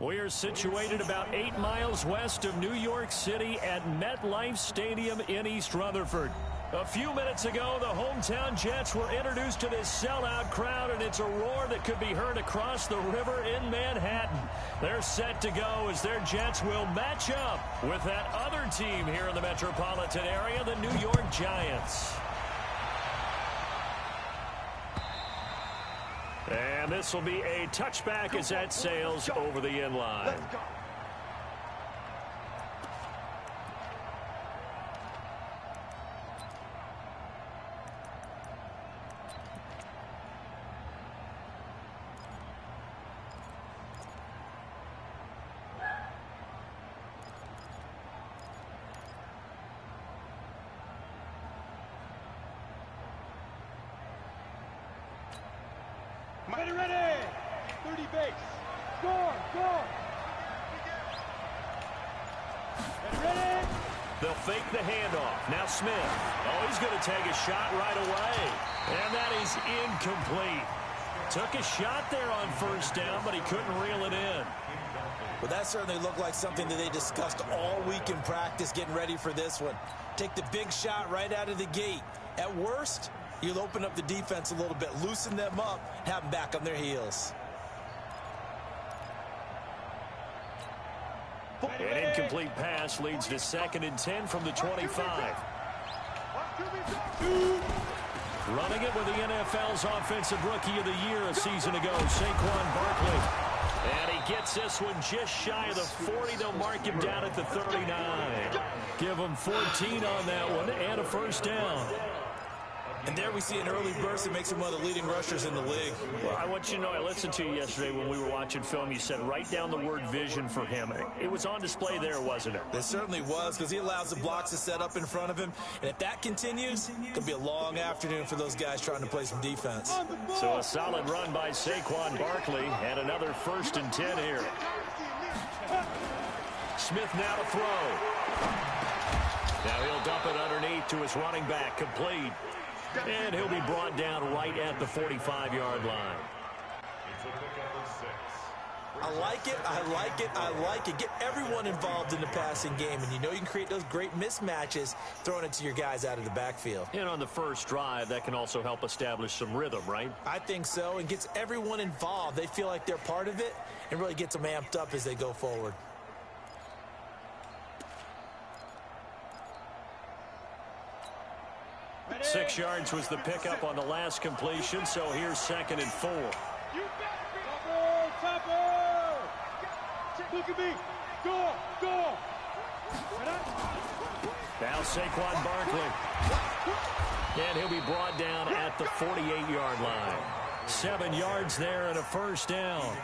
We are situated about 8 miles west of New York City at MetLife Stadium in East Rutherford. A few minutes ago, the hometown Jets were introduced to this sellout crowd, and it's a roar that could be heard across the river in Manhattan. They're set to go as their Jets will match up with that other team here in the metropolitan area, the New York Giants. And this will be a touchback as that sails over the end line. Ready, ready. 30 base. Score, score. Ready. They'll fake the handoff. Now Smith. Oh, he's going to take a shot right away. And that is incomplete. Took a shot there on first down, but he couldn't reel it in. Well, that certainly looked like something that they discussed all week in practice, getting ready for this one. Take the big shot right out of the gate. At worst, you'll open up the defense a little bit, loosen them up, have them back on their heels. An incomplete pass leads to 2nd and 10 from the 25. Running it with the NFL's Offensive Rookie of the Year a season ago, Saquon Barkley. And he gets this one just shy of the 40. They'll mark him down at the 39. Give him 14 on that one and a first down. And there we see an early burst that makes him one of the leading rushers in the league. Well, I want you to know, I listened to you yesterday when we were watching film. You said write down the word vision for him. It was on display there, wasn't it? It certainly was, because he allows the blocks to set up in front of him. And if that continues, it could be a long afternoon for those guys trying to play some defense. So a solid run by Saquon Barkley and another 1st and 10 here. Smith now to throw. Now he'll dump it underneath to his running back, complete. And he'll be brought down right at the 45-yard line. I like it, I like it, I like it. Get everyone involved in the passing game, and you know you can create those great mismatches throwing it to your guys out of the backfield. And on the first drive, that can also help establish some rhythm, right? I think so, and gets everyone involved. They feel like they're part of it and really gets them amped up as they go forward. Ready. 6 yards was the pickup on the last completion, so here's 2nd and 4. Topper! Look at me! Go! Go! Now Saquon Barkley. And he'll be brought down at the 48-yard line. 7 yards there and a first down.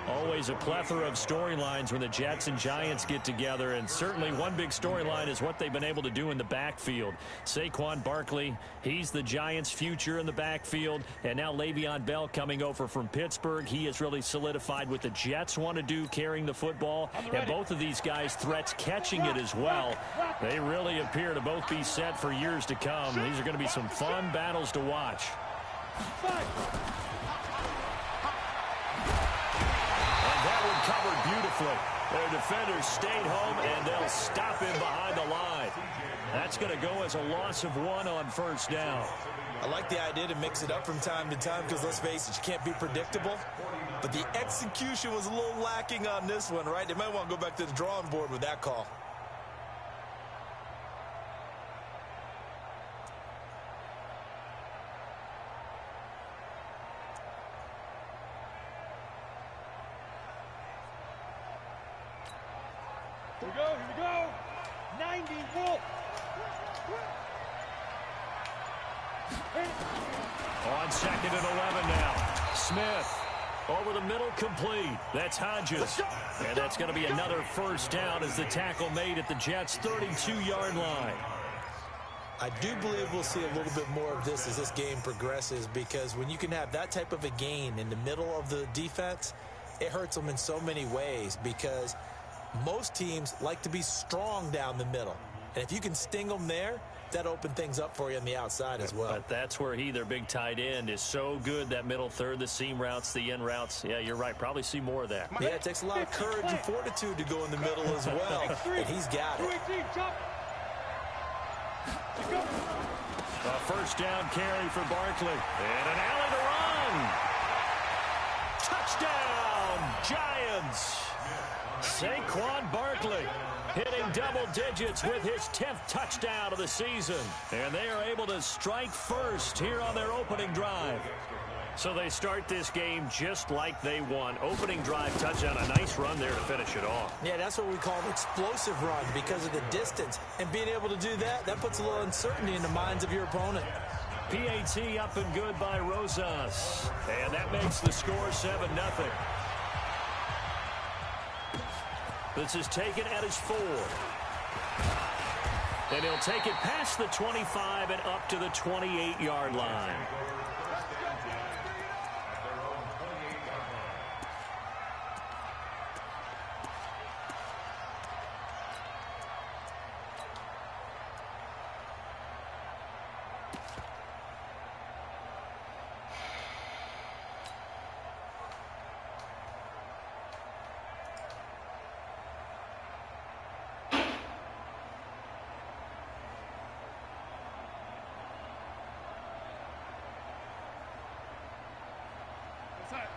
Always a plethora of storylines when the Jets and Giants get together, and certainly one big storyline is what they've been able to do in the backfield. Saquon Barkley, he's the Giants' future in the backfield, and now Le'Veon Bell coming over from Pittsburgh. He has really solidified what the Jets want to do carrying the football, and both of these guys threats catching it as well. They really appear to both be set for years to come. These are going to be some fun battles to watch. Covered beautifully. Their defenders stayed home, and they'll stop him behind the line. That's going to go as a loss of 1 on first down. I like the idea to mix it up from time to time because, let's face it, you can't be predictable. But the execution was a little lacking on this one, right? They might want to go back to the drawing board with that call. Here we go. 90 Wolf. On 2nd and 11 now. Smith over the middle, complete. That's Hodges. And that's going to be another first down as the tackle made at the Jets' 32-yard line. I do believe we'll see a little bit more of this as this game progresses, because when you can have that type of a gain in the middle of the defense, it hurts them in so many ways, because most teams like to be strong down the middle. And if you can sting them there, that opens things up for you on the outside as well. But that's where their big tight end, is so good, that middle third, the seam routes, the in routes. Yeah, you're right. Probably see more of that. Yeah, it takes a lot of courage and fortitude to go in the middle as well. And he's got it. A first down carry for Barkley. And an alley to run. Touchdown, Giants. Saquon Barkley hitting double digits with his 10th touchdown of the season. And they are able to strike first here on their opening drive. So they start this game just like they won. Opening drive touchdown, a nice run there to finish it off. Yeah, that's what we call an explosive run because of the distance. And being able to do that, that puts a little uncertainty in the minds of your opponent. PAT up and good by Rosas. And that makes the score 7-0. This is taken at his 4. And he'll take it past the 25 and up to the 28-yard line.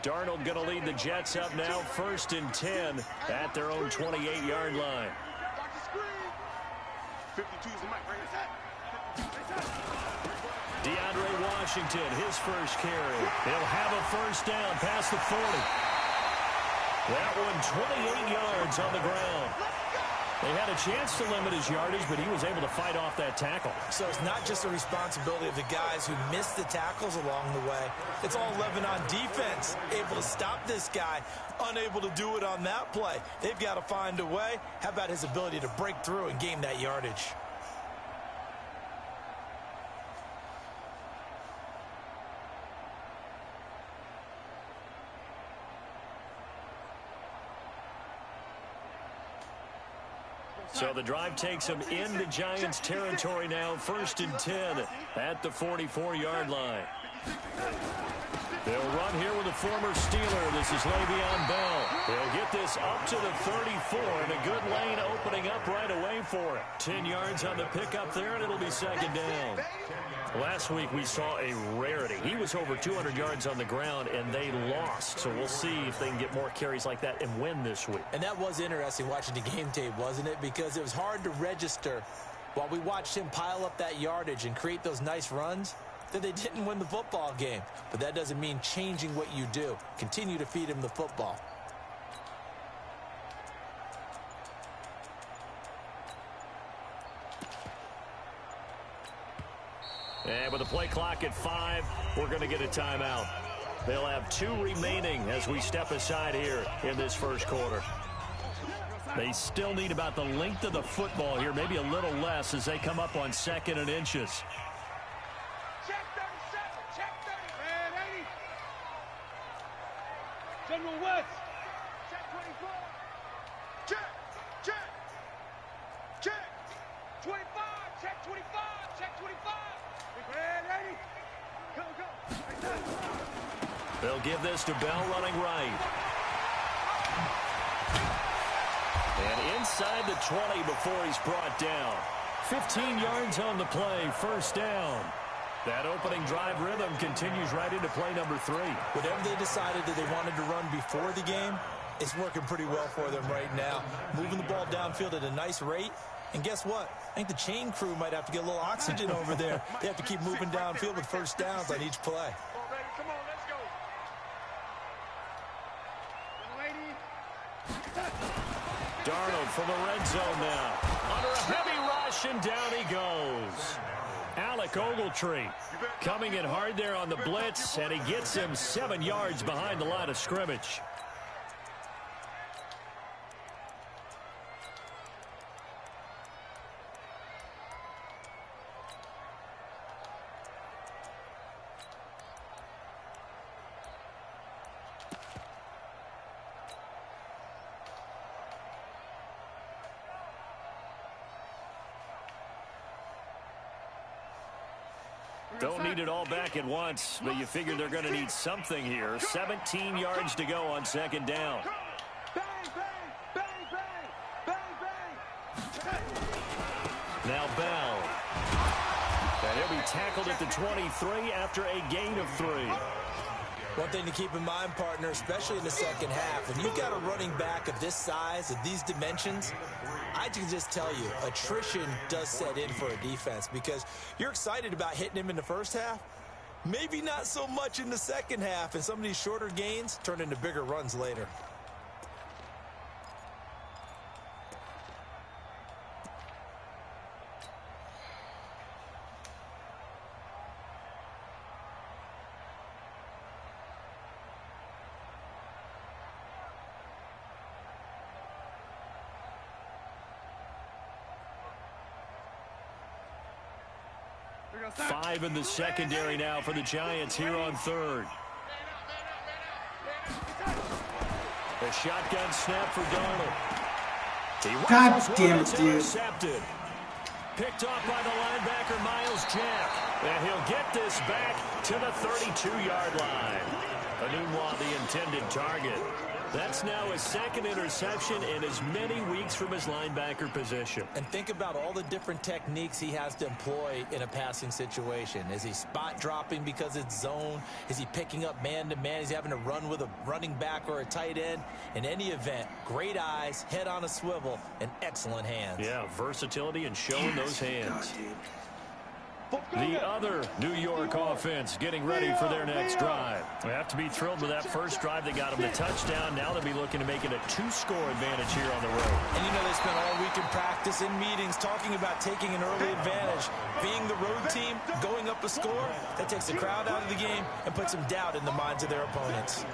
Darnold going to lead the Jets up now, 1st and 10 at their own 28-yard line. 52's the mic, right? DeAndre Washington, his first carry. He'll have a first down past the 40. That one 28 yards on the ground. They had a chance to limit his yardage, but he was able to fight off that tackle. So it's not just the responsibility of the guys who missed the tackles along the way. It's all 11 on defense, able to stop this guy, unable to do it on that play. They've got to find a way. How about his ability to break through and gain that yardage? So the drive takes them into Giants territory now, 1st and 10 at the 44-yard line. They'll run here with a former Steeler. This is Le'Veon Bell. They'll get this up to the 34, and a good lane opening up right away for it. 10 yards on the pickup there, and it'll be 2nd down. Last week we saw a rarity. He was over 200 yards on the ground, and they lost. So we'll see if they can get more carries like that and win this week. And that was interesting watching the game tape, wasn't it? Because it was hard to register while we watched him pile up that yardage and create those nice runs that they didn't win the football game. But that doesn't mean changing what you do. Continue to feed him the football. And with the play clock at 5, we're going to get a timeout. They'll have 2 remaining as we step aside here in this first quarter. They still need about the length of the football here, maybe a little less as they come up on 2nd and inches. Check 37, check 30. General West. Check 24. Check. 25, check 25, check 25. Ready? Go. They'll give this to Bell running right. And inside the 20 before he's brought down. 15 yards on the play, 1st down. That opening drive rhythm continues right into play number 3. Whatever they decided that they wanted to run before the game, it's working pretty well for them right now. Moving the ball downfield at a nice rate. And guess what? I think the chain crew might have to get a little oxygen over there. They have to keep moving downfield with first downs on each play. Come on, let's go. Darnold from the red zone now. Under a heavy rush, and down he goes. Alec Ogletree coming in hard there on the blitz, and he gets him 7 yards behind the line of scrimmage. Don't need it all back at once, but you figure they're going to need something here. 17 yards to go on 2nd down. Now Bell. And he'll be tackled at the 23 after a gain of 3. One thing to keep in mind, partner, especially in the second half, when you've got a running back of this size, of these dimensions, I can just tell you, attrition does set in for a defense because you're excited about hitting him in the first half. Maybe not so much in the second half, and some of these shorter gains turn into bigger runs later. Five in the secondary now for the Giants here on 3rd. A shotgun snap for Darnold. God damn it, dude. Intercepted. Picked off by the linebacker, Miles Jack. And he'll get this back to the 32-yard line. Anunwa, the intended target. That's now his second interception in as many weeks from his linebacker position. And think about all the different techniques he has to employ in a passing situation. Is he spot dropping because it's zone? Is he picking up man-to-man? Is he having to run with a running back or a tight end? In any event, great eyes, head on a swivel, and excellent hands. Yeah, versatility and showing those hands. God, dude. The other New York offense getting ready for their next drive. We have to be thrilled with that first drive that got them the touchdown. Now they'll be looking to make it a 2-score advantage here on the road. And you know they spent all week in practice and meetings talking about taking an early advantage. Being the road team, going up a score, that takes the crowd out of the game and puts some doubt in the minds of their opponents.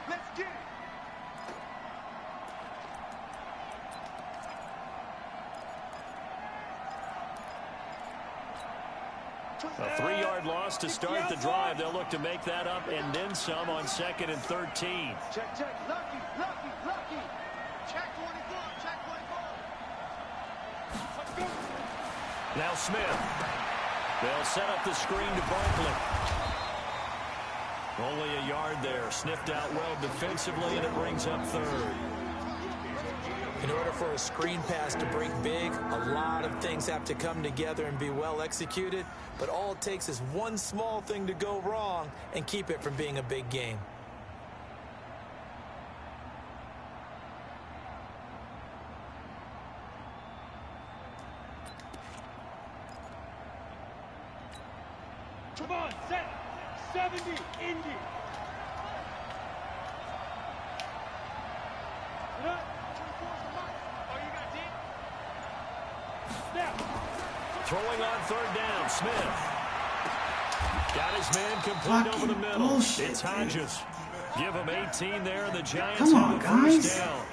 Let's get it. A 3-yard loss to start the drive. They'll look to make that up and then some on 2nd and 13. Check, check. Lucky, lucky, lucky. Check 24, check 24. Let's go. Now Smith. They'll set up the screen to Barkley. Only a yard there. Sniffed out well defensively, and it brings up 3rd. In order for a screen pass to break big, a lot of things have to come together and be well executed, but all it takes is one small thing to go wrong and keep it from being a big game. Come on, set. 70, Indy. Throwing on 3rd down, Smith. Got his man complete Fucking over the middle. bullshit, It's Hodges. Give him 18 there, and the Giants Come on, have the guys. first down.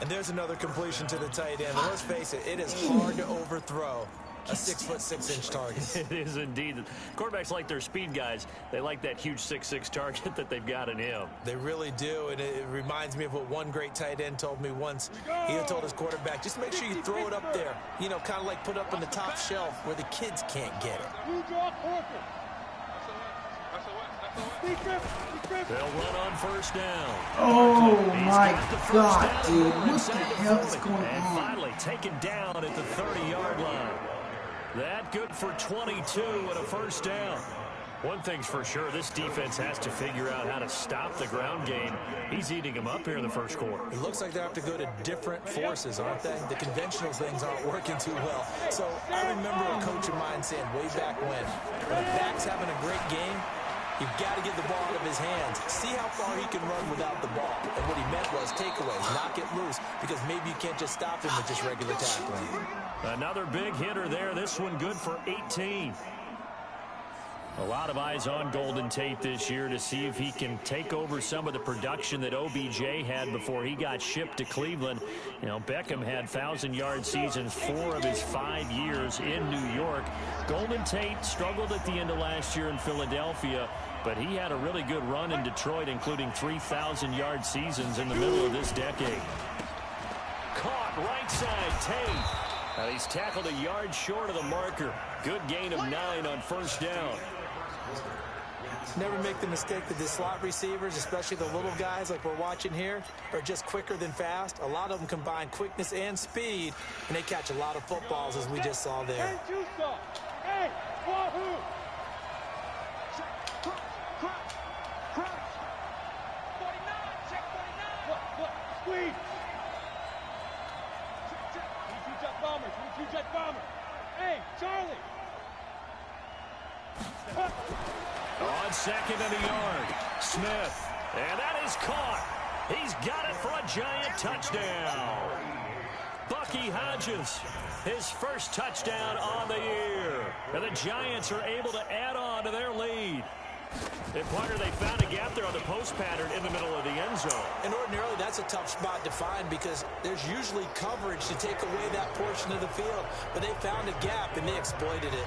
And there's another completion to the tight end. And let's face it, it is hard to overthrow a 6'6" target. It is indeed. Quarterbacks like their speed guys. They like that huge 6'6" target that they've got in him. They really do, and it reminds me of what one great tight end told me once. He had told his quarterback, just make sure you throw it up there. You know, kind of like put up on the top shelf where the kids can't get it. You draw corporate. They'll run on 1st down. Oh He's my got the first God, down dude. and What the inside hell is 40. going And on? finally taken down at the 30-yard line. That good for 22 and a first down. One thing's for sure, this defense has to figure out how to stop the ground game. He's eating them up here in the first quarter. It looks like they have to go to different forces, aren't they? The conventional things aren't working too well. So I remember a coach of mine saying way back when a back's having a great game, you've got to get the ball out of his hands. See how far he can run without the ball. And what he meant was takeaways, not get loose, because maybe you can't just stop him with just regular tackling. Another big hitter there. This one good for 18. A lot of eyes on Golden Tate this year to see if he can take over some of the production that OBJ had before he got shipped to Cleveland. You know, Beckham had 1,000-yard seasons 4 of his 5 years in New York. Golden Tate struggled at the end of last year in Philadelphia, but he had a really good run in Detroit, including 3,000-yard seasons in the middle of this decade. Caught right side, Tate. Now he's tackled a yard short of the marker. Good gain of 9 on 1st down. Never make the mistake that the slot receivers, especially the little guys like we're watching here, are just quicker than fast. A lot of them combine quickness and speed, and they catch a lot of footballs, as we just saw there. Hey, Wahoo! Squeeze! Jet bomber. Hey, Charlie! On 2nd and a yard, Smith. And that is caught. He's got it for a giant touchdown. Bucky Hodges, his first touchdown on the year. And the Giants are able to add on to their lead. And Pointer, they found a gap there on the post pattern in the middle of the end zone. And ordinarily, that's a tough spot to find because there's usually coverage to take away that portion of the field. But they found a gap, and they exploited it.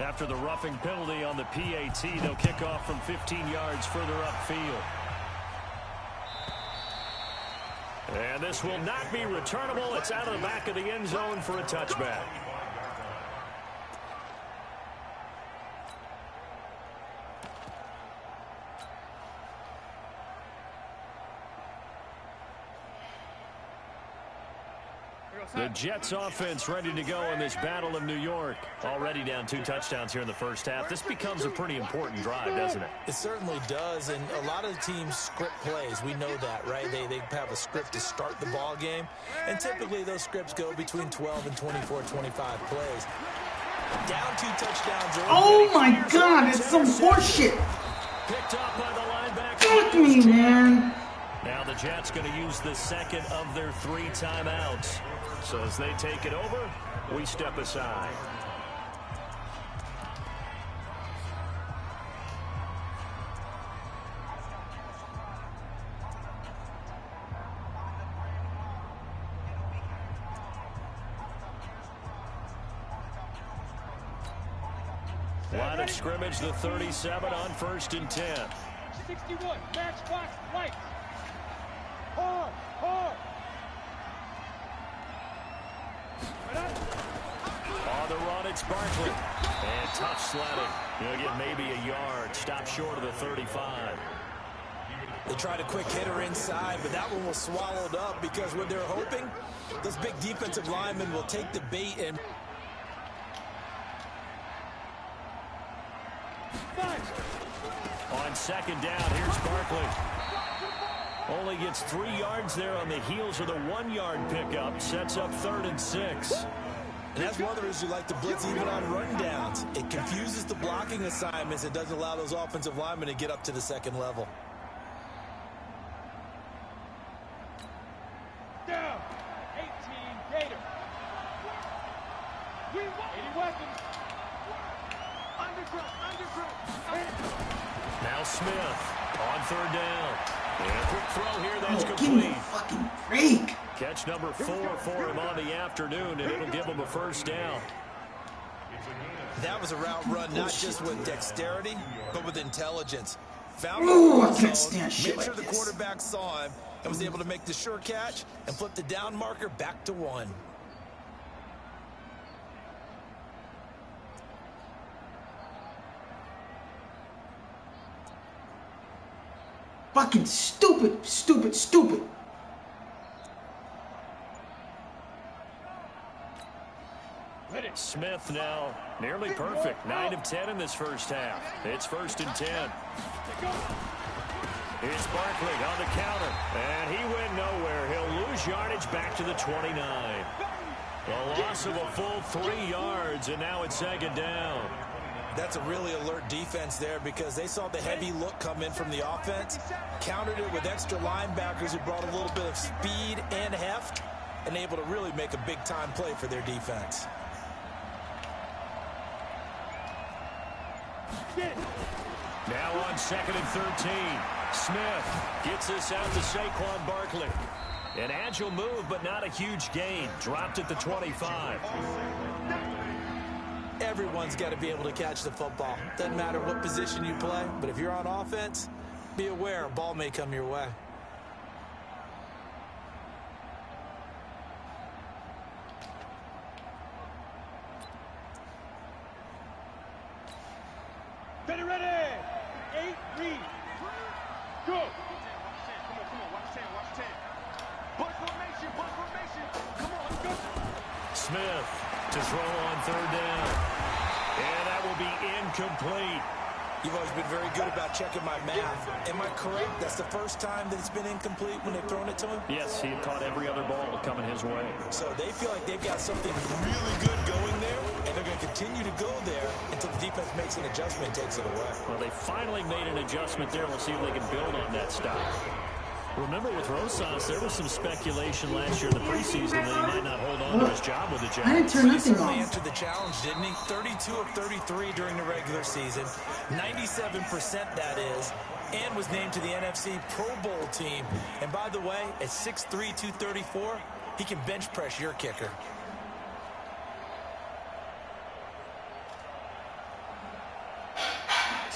After the roughing penalty on the PAT, they'll kick off from 15 yards further upfield. And this will not be returnable. It's out of the back of the end zone for a touchback. The Jets offense ready to go in this battle of New York. Already down 2 touchdowns here in the first half. This becomes a pretty important drive, doesn't it? It certainly does, and a lot of the teams script plays. We know that, right? They have a script to start the ball game, and typically those scripts go between 12 and 24, 25 plays. Down 2 touchdowns. Oh my God, it's some horseshit. Picked up by the linebacker. Fuck me, man. Now the Jets going to use the second of their 3 timeouts. So as they take it over, we step aside. Line of scrimmage, the 37 on 1st and 10. 61, match box, white. Hard, hard. On the run, it's Barkley. And tough sledding. He'll get maybe a yard. Stop short of the 35. They tried a quick hitter inside, but that one was swallowed up because what they're hoping, those big defensive linemen will take the bait and... On 2nd down, here's Barkley. Only gets 3 yards there on the heels of the 1-yard pickup. Sets up 3rd and 6. And that's one of the reasons you like to blitz even on rundowns. It confuses the blocking assignments. It doesn't allow those offensive linemen to get up to the 2nd level. Down. 18 Gator. We want 80 weapons. Now Smith on 3rd down. And a quick throw here, that's Oh, give me complete. a fucking break. Catch number 4 for him on the afternoon, and it'll give him a 1st down. That was a route run not just with dexterity, but with intelligence. Found Ooh, I the can't zone, stand shit made sure like the this. quarterback saw him and was able to make the sure catch and flip the down marker back to 1. Fucking stupid, stupid, stupid. Smith now nearly perfect. 9 of 10 in this first half. It's 1st and 10. Here's Barkley on the counter. And he went nowhere. He'll lose yardage back to the 29. A loss of a full 3 yards, and now it's 2nd down. That's a really alert defense there because they saw the heavy look come in from the offense, countered it with extra linebackers who brought a little bit of speed and heft, and able to really make a big-time play for their defense. Now on 2nd and 13. Smith gets this out to Saquon Barkley. An agile move, but not a huge gain. Dropped at the 25. Everyone's got to be able to catch the football. Doesn't matter what position you play, but if you're on offense, be aware a ball may come your way. Better ready. 8 read. Go. Come on, watch 10, watch 10. Bunch formation. Come on, let's go. Smith to throw on 3rd down. And that will be incomplete. You've always been very good about checking my math. Am I correct? That's the first time that it's been incomplete when they've thrown it to him? Yes, he had caught every other ball coming his way. So they feel like they've got something really good going there, and they're going to continue to go there until the defense makes an adjustment and takes it away. Well, they finally made an adjustment there. We'll see if they can build on that stop. Remember, with Rosas, there was some speculation last year in the preseason that he might not hold on to his job with the Jets. I didn't turn He nothing certainly on. answered the challenge, didn't he? 32 of 33 during the regular season, 97% that is, and was named to the NFC Pro Bowl team. And by the way, at 6'3", 234, he can bench press your kicker.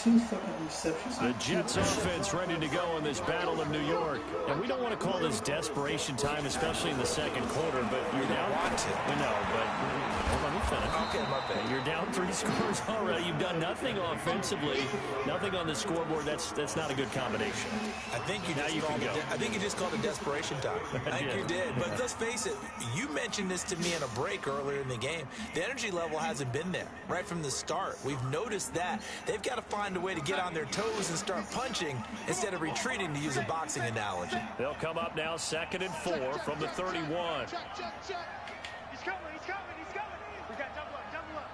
2 fucking receptions. The Jets offense ready to go in this battle of New York. And we don't want to call this desperation time, especially in the second quarter, but you're down. We know, but hold on, let me finish. Okay, my bad. You're down 3 scores already. You've done nothing offensively, nothing on the scoreboard. That's not a good combination. I think you just called it desperation time. I think you did. But let's face it, you mentioned this to me in a break earlier in the game. The energy level hasn't been there right from the start. We've noticed that. They've got to find a way to get on their toes and start punching instead of retreating, to use a boxing analogy. They'll come up now 2nd and 4 from the 31. He's coming, he's coming, he's coming. We got double up, double up.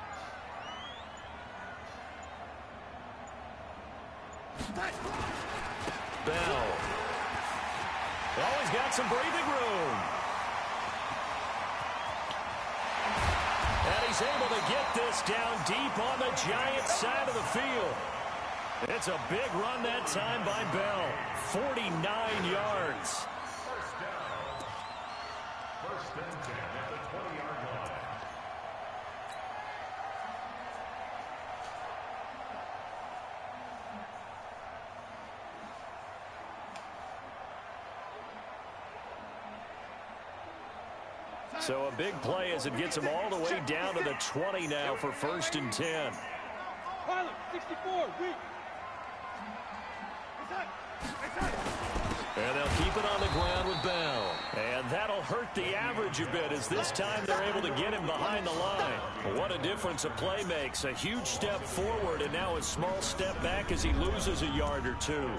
Bell. Oh, he's got some breathing room. And he's able to get this down deep on the Giants side of the field. It's a big run that time by Bell. 49 yards. First and 10 at the 20-yard line. So a big play as it gets him all the way down to the 20 now for 1st and 10. Pilot, 64, weak. And they'll keep it on the ground with Bell. And that'll hurt the average a bit, as this time they're able to get him behind the line. What a difference a play makes. A huge step forward and now a small step back as he loses a yard or two.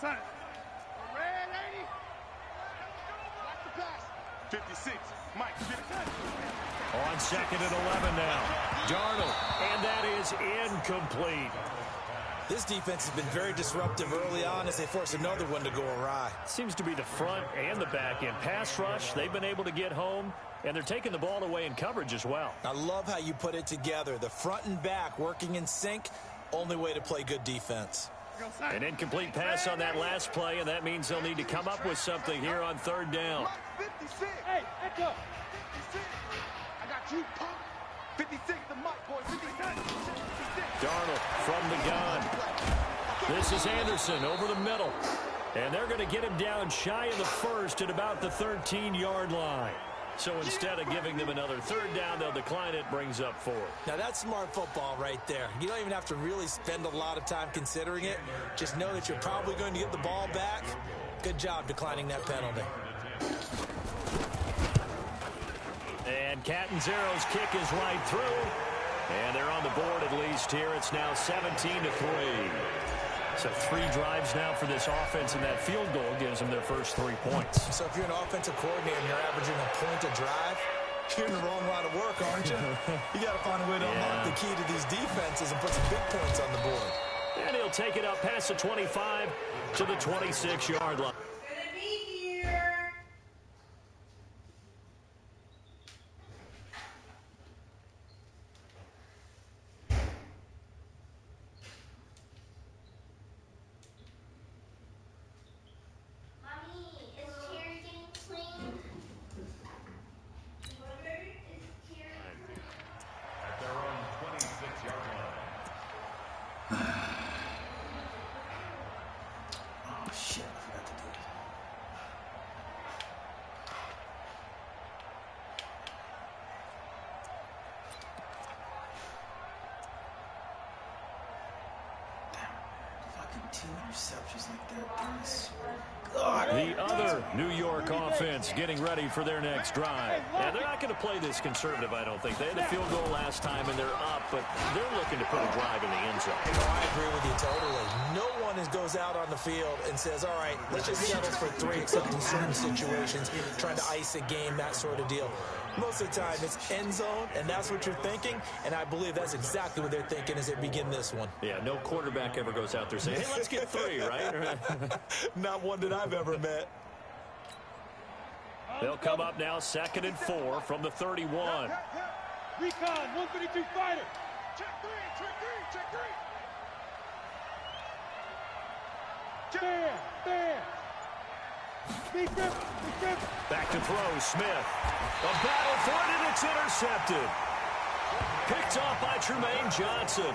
Son. Red 80. Watch the pass. 56. Mike, 56. On 2nd and 11 now. Darnold. And that is incomplete. This defense has been very disruptive early on as they force another one to go awry. Seems to be the front and the back end. Pass rush, they've been able to get home, and they're taking the ball away in coverage as well. I love how you put it together. The front and back working in sync. Only way to play good defense. An incomplete pass on that last play, and that means they'll need to come up with something here on 3rd down. 56. Hey, Echo. 56. I got you, punk. 56, the mic, boy. 56. Darnold from the gun. This is Anderson over the middle. And they're going to get him down shy of the 1st at about the 13-yard line. So instead of giving them another 3rd down, they'll decline it, brings up 4. Now that's smart football right there. You don't even have to really spend a lot of time considering it. Just know that you're probably going to get the ball back. Good job declining that penalty. And Catanzaro's kick is right through. And they're on the board at least here. It's now 17-3. So 3 drives now for this offense, and that field goal gives them their first 3 points. So if you're an offensive coordinator and you're averaging a point a drive, you're in the wrong line of work, aren't you? You got to find a way to unlock the key to these defenses and put some big points on the board. And he'll take it up past the 25 to the 26-yard line. Interceptions like that, I swear to God. The other New York offense getting ready for their next drive. And they're not going to play this conservative, I don't think. They had a field goal last time, and they're up, but they're looking to put a drive in the end zone. I agree with you totally. No one goes out on the field and says, all right, let's just settle for 3, except in certain situations, trying to ice a game, that sort of deal. Most of the time, it's end zone, and that's what you're thinking, and I believe that's exactly what they're thinking as they begin this one. Yeah, no quarterback ever goes out there saying, hey, let's get 3, right? Not one that I've ever met. They'll come up now 2nd and 4 from the 31. Recon, 132 fighter. Check three, check three, check three. Bam, bam. Defense. Back to throw, Smith. A battle for it, and it's intercepted. Picked off by Tremaine Johnson.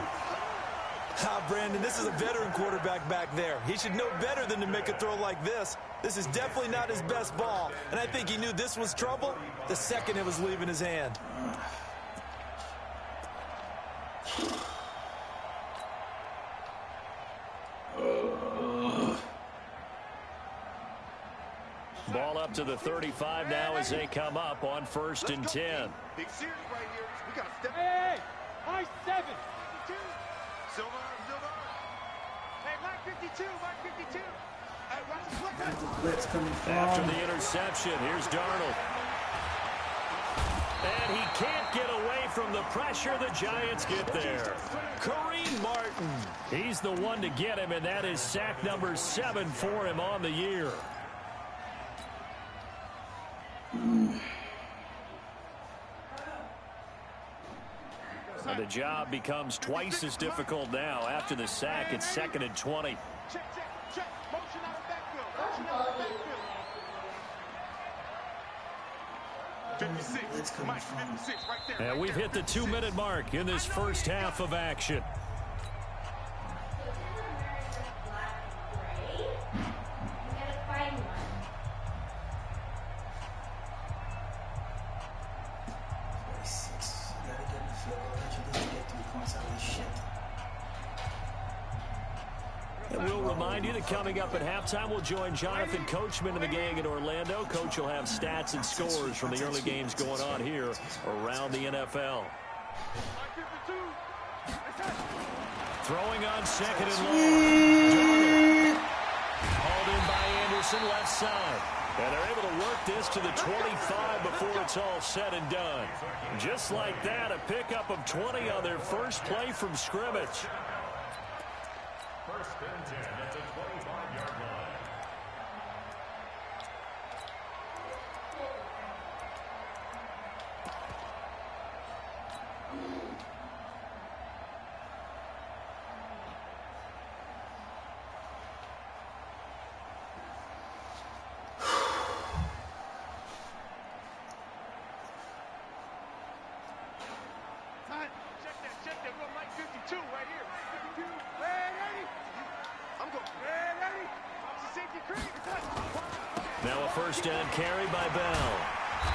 Brandon, this is a veteran quarterback back there. He should know better than to make a throw like this. This is definitely not his best ball, and I think he knew this was trouble the second it was leaving his hand. Ball up to the 35 now as they come up on 1st and 10. Big series right here. We got to step. Hey, high 7. Silver. Hey, Mike 52, Mike 52. Hey, watch the flip. That's the blitz coming from. After the interception, here's Darnold. And he can't get away from the pressure. The Giants get there. Kareem Martin. He's the one to get him, and that is sack number 7 for him on the year. And the job becomes twice as difficult now. After the sack, it's 2nd and 20. Check. Motion out of backfield. Motion out of backfield. 56. Mike 56 right there. And we've hit the 2-minute mark in this first half of action. Coming up at halftime, we'll join Jonathan Coachman and the gang in Orlando. Coach will have stats and scores from the early games going on here around the NFL. Throwing on 2nd and long. Hauled in by Anderson, left side. And they're able to work this to the 25 before it's all said and done. Just like that, a pickup of 20 on their first play from scrimmage. 1st and 10 at the 25-yard line. Check that. We're Mike 52 right here. 52. Ready? I'm going. Ready? Safety cream. Now a 1st down carry by Bell.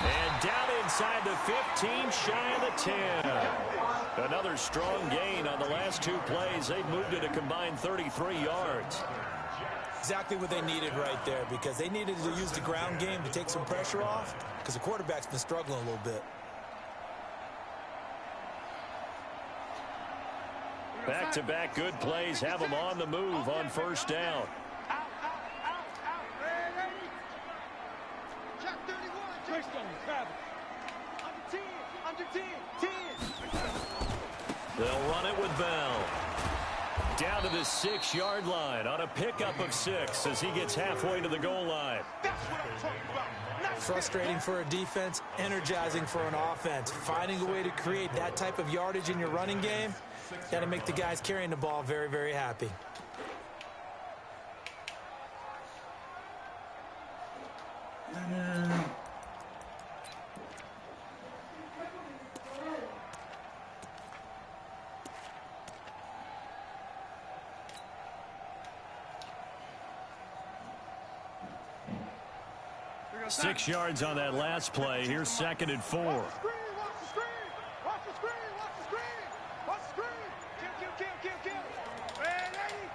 And down inside the 15, shy of the 10. Another strong gain on the last 2 plays. They've moved it a combined 33 yards. Exactly what they needed right there, because they needed to use the ground game to take some pressure off, because the quarterback's been struggling a little bit. Back-to-back good plays have them on the move on 1st down. Out. Ready? Check 31. Touchdown, travel. Under 10. They'll run it with Bell. Down to the 6-yard line on a pickup of 6 as he gets halfway to the goal line. That's what I'm talking about. Frustrating for a defense, energizing for an offense. Finding a way to create that type of yardage in your running game, got to make the guys carrying the ball very, very happy. No. 6 yards on that last play. Here's 2nd and 4. Watch the screen. Kill. Ready?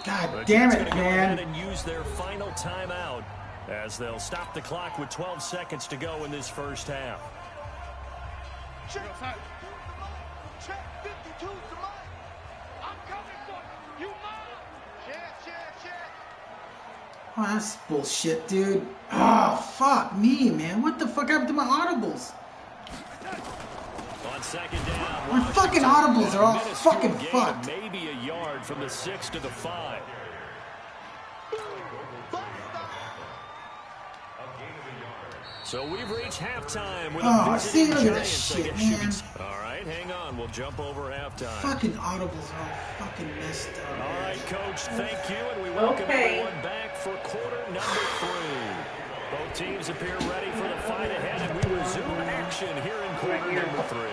God damn it, Go man. ahead and use their final timeout as they'll stop the clock with 12 seconds to go in this first half. Check 52 to mine. I'm coming for you. You mine. Check. Oh, that's bullshit, dude. Oh, fuck me, man. What the fuck happened to my audibles? On 2nd down, My fucking audibles are all fucking gain, fucked. Maybe a yard from the 6 to the 5. So we've reached halftime with Oh, a see, visiting look at that Giants. shit, man. All right, hang on. We'll jump over halftime. Fucking audibles are all fucking messed up. All man. right, Coach, thank you, and we welcome Okay. everyone back for quarter number 3. Both teams appear ready for the fight ahead, and we resume action here in quarter number 3.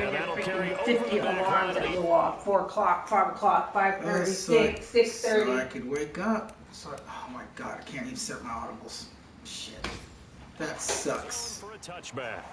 And that'll carry over 50 the back alarms line. that go off. 4 o'clock, 5 o'clock, 5:30, 6, So I 6:30. could wake up. So oh my god, I can't even set my audibles. Shit. That sucks. For a touchback.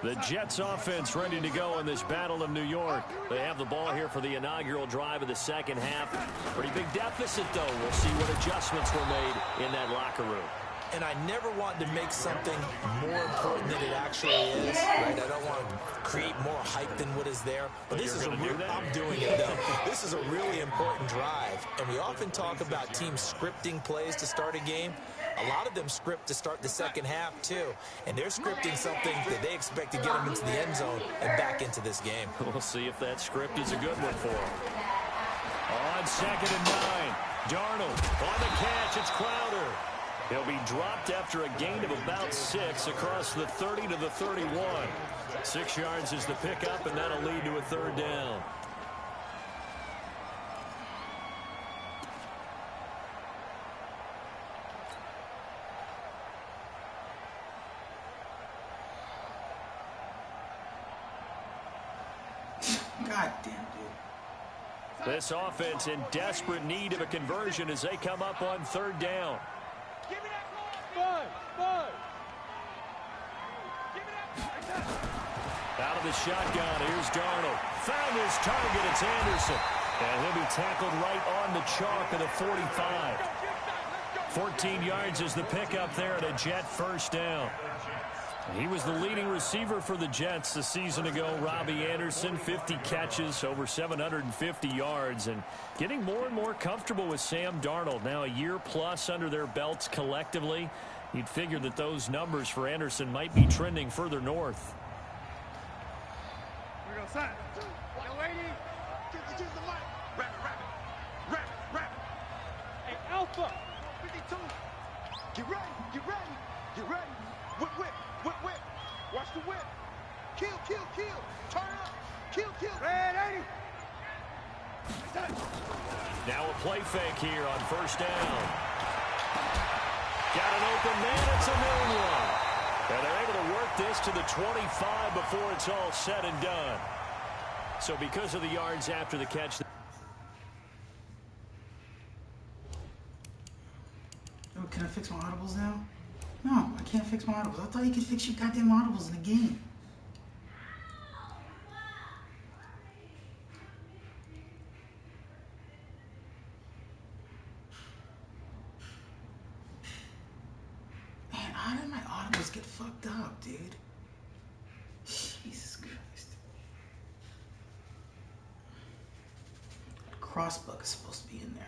The Jets offense ready to go in this Battle of New York. They have the ball here for the inaugural drive of the second half. Pretty big deficit, though. We'll see what adjustments were made in that locker room. And I never want to make something more important than it actually is, right? I don't want to create more hype than what is there. But this is a real, I'm doing it though. This is a really important drive. And we often talk about teams scripting plays to start a game. A lot of them script to start the second half too. And they're scripting something that they expect to get them into the end zone and back into this game. We'll see if that script is a good one for them. On 2nd and 9, Darnold on the catch. It's Crowder. He'll be dropped after a gain of about 6 across the 30 to the 31. 6 yards is the pickup, and that'll lead to a 3rd down. God damn, dude. This offense in desperate need of a conversion as they come up on 3rd down. Give me that ball. Bud. Give me that. Out of the shotgun, here's Darnold. Found his target, it's Anderson. And he'll be tackled right on the chalk of the 45. 14 yards is the pickup there at a Jet 1st down. He was the leading receiver for the Jets a season ago. Robbie Anderson, 50 catches, over 750 yards, and getting more and more comfortable with Sam Darnold. Now a year plus under their belts collectively. You'd figure that those numbers for Anderson might be trending further north. We're going to sign. Yo, lady. Choose the mic. Rap it. Hey, Alpha. 52. Get ready. Whip. Watch the whip. Kill. Turn up. Kill. Red 80. Now a play fake here on 1st down. Got an open man. It's a known one. And they're able to work this to the 25 before it's all said and done. So because of the yards after the catch. Oh, can I fix my audibles now? No, I can't fix my audibles. I thought you could fix your goddamn audibles in the game. Man, how did my audibles get fucked up, dude? Jesus Christ. Crossbuck is supposed to be in there.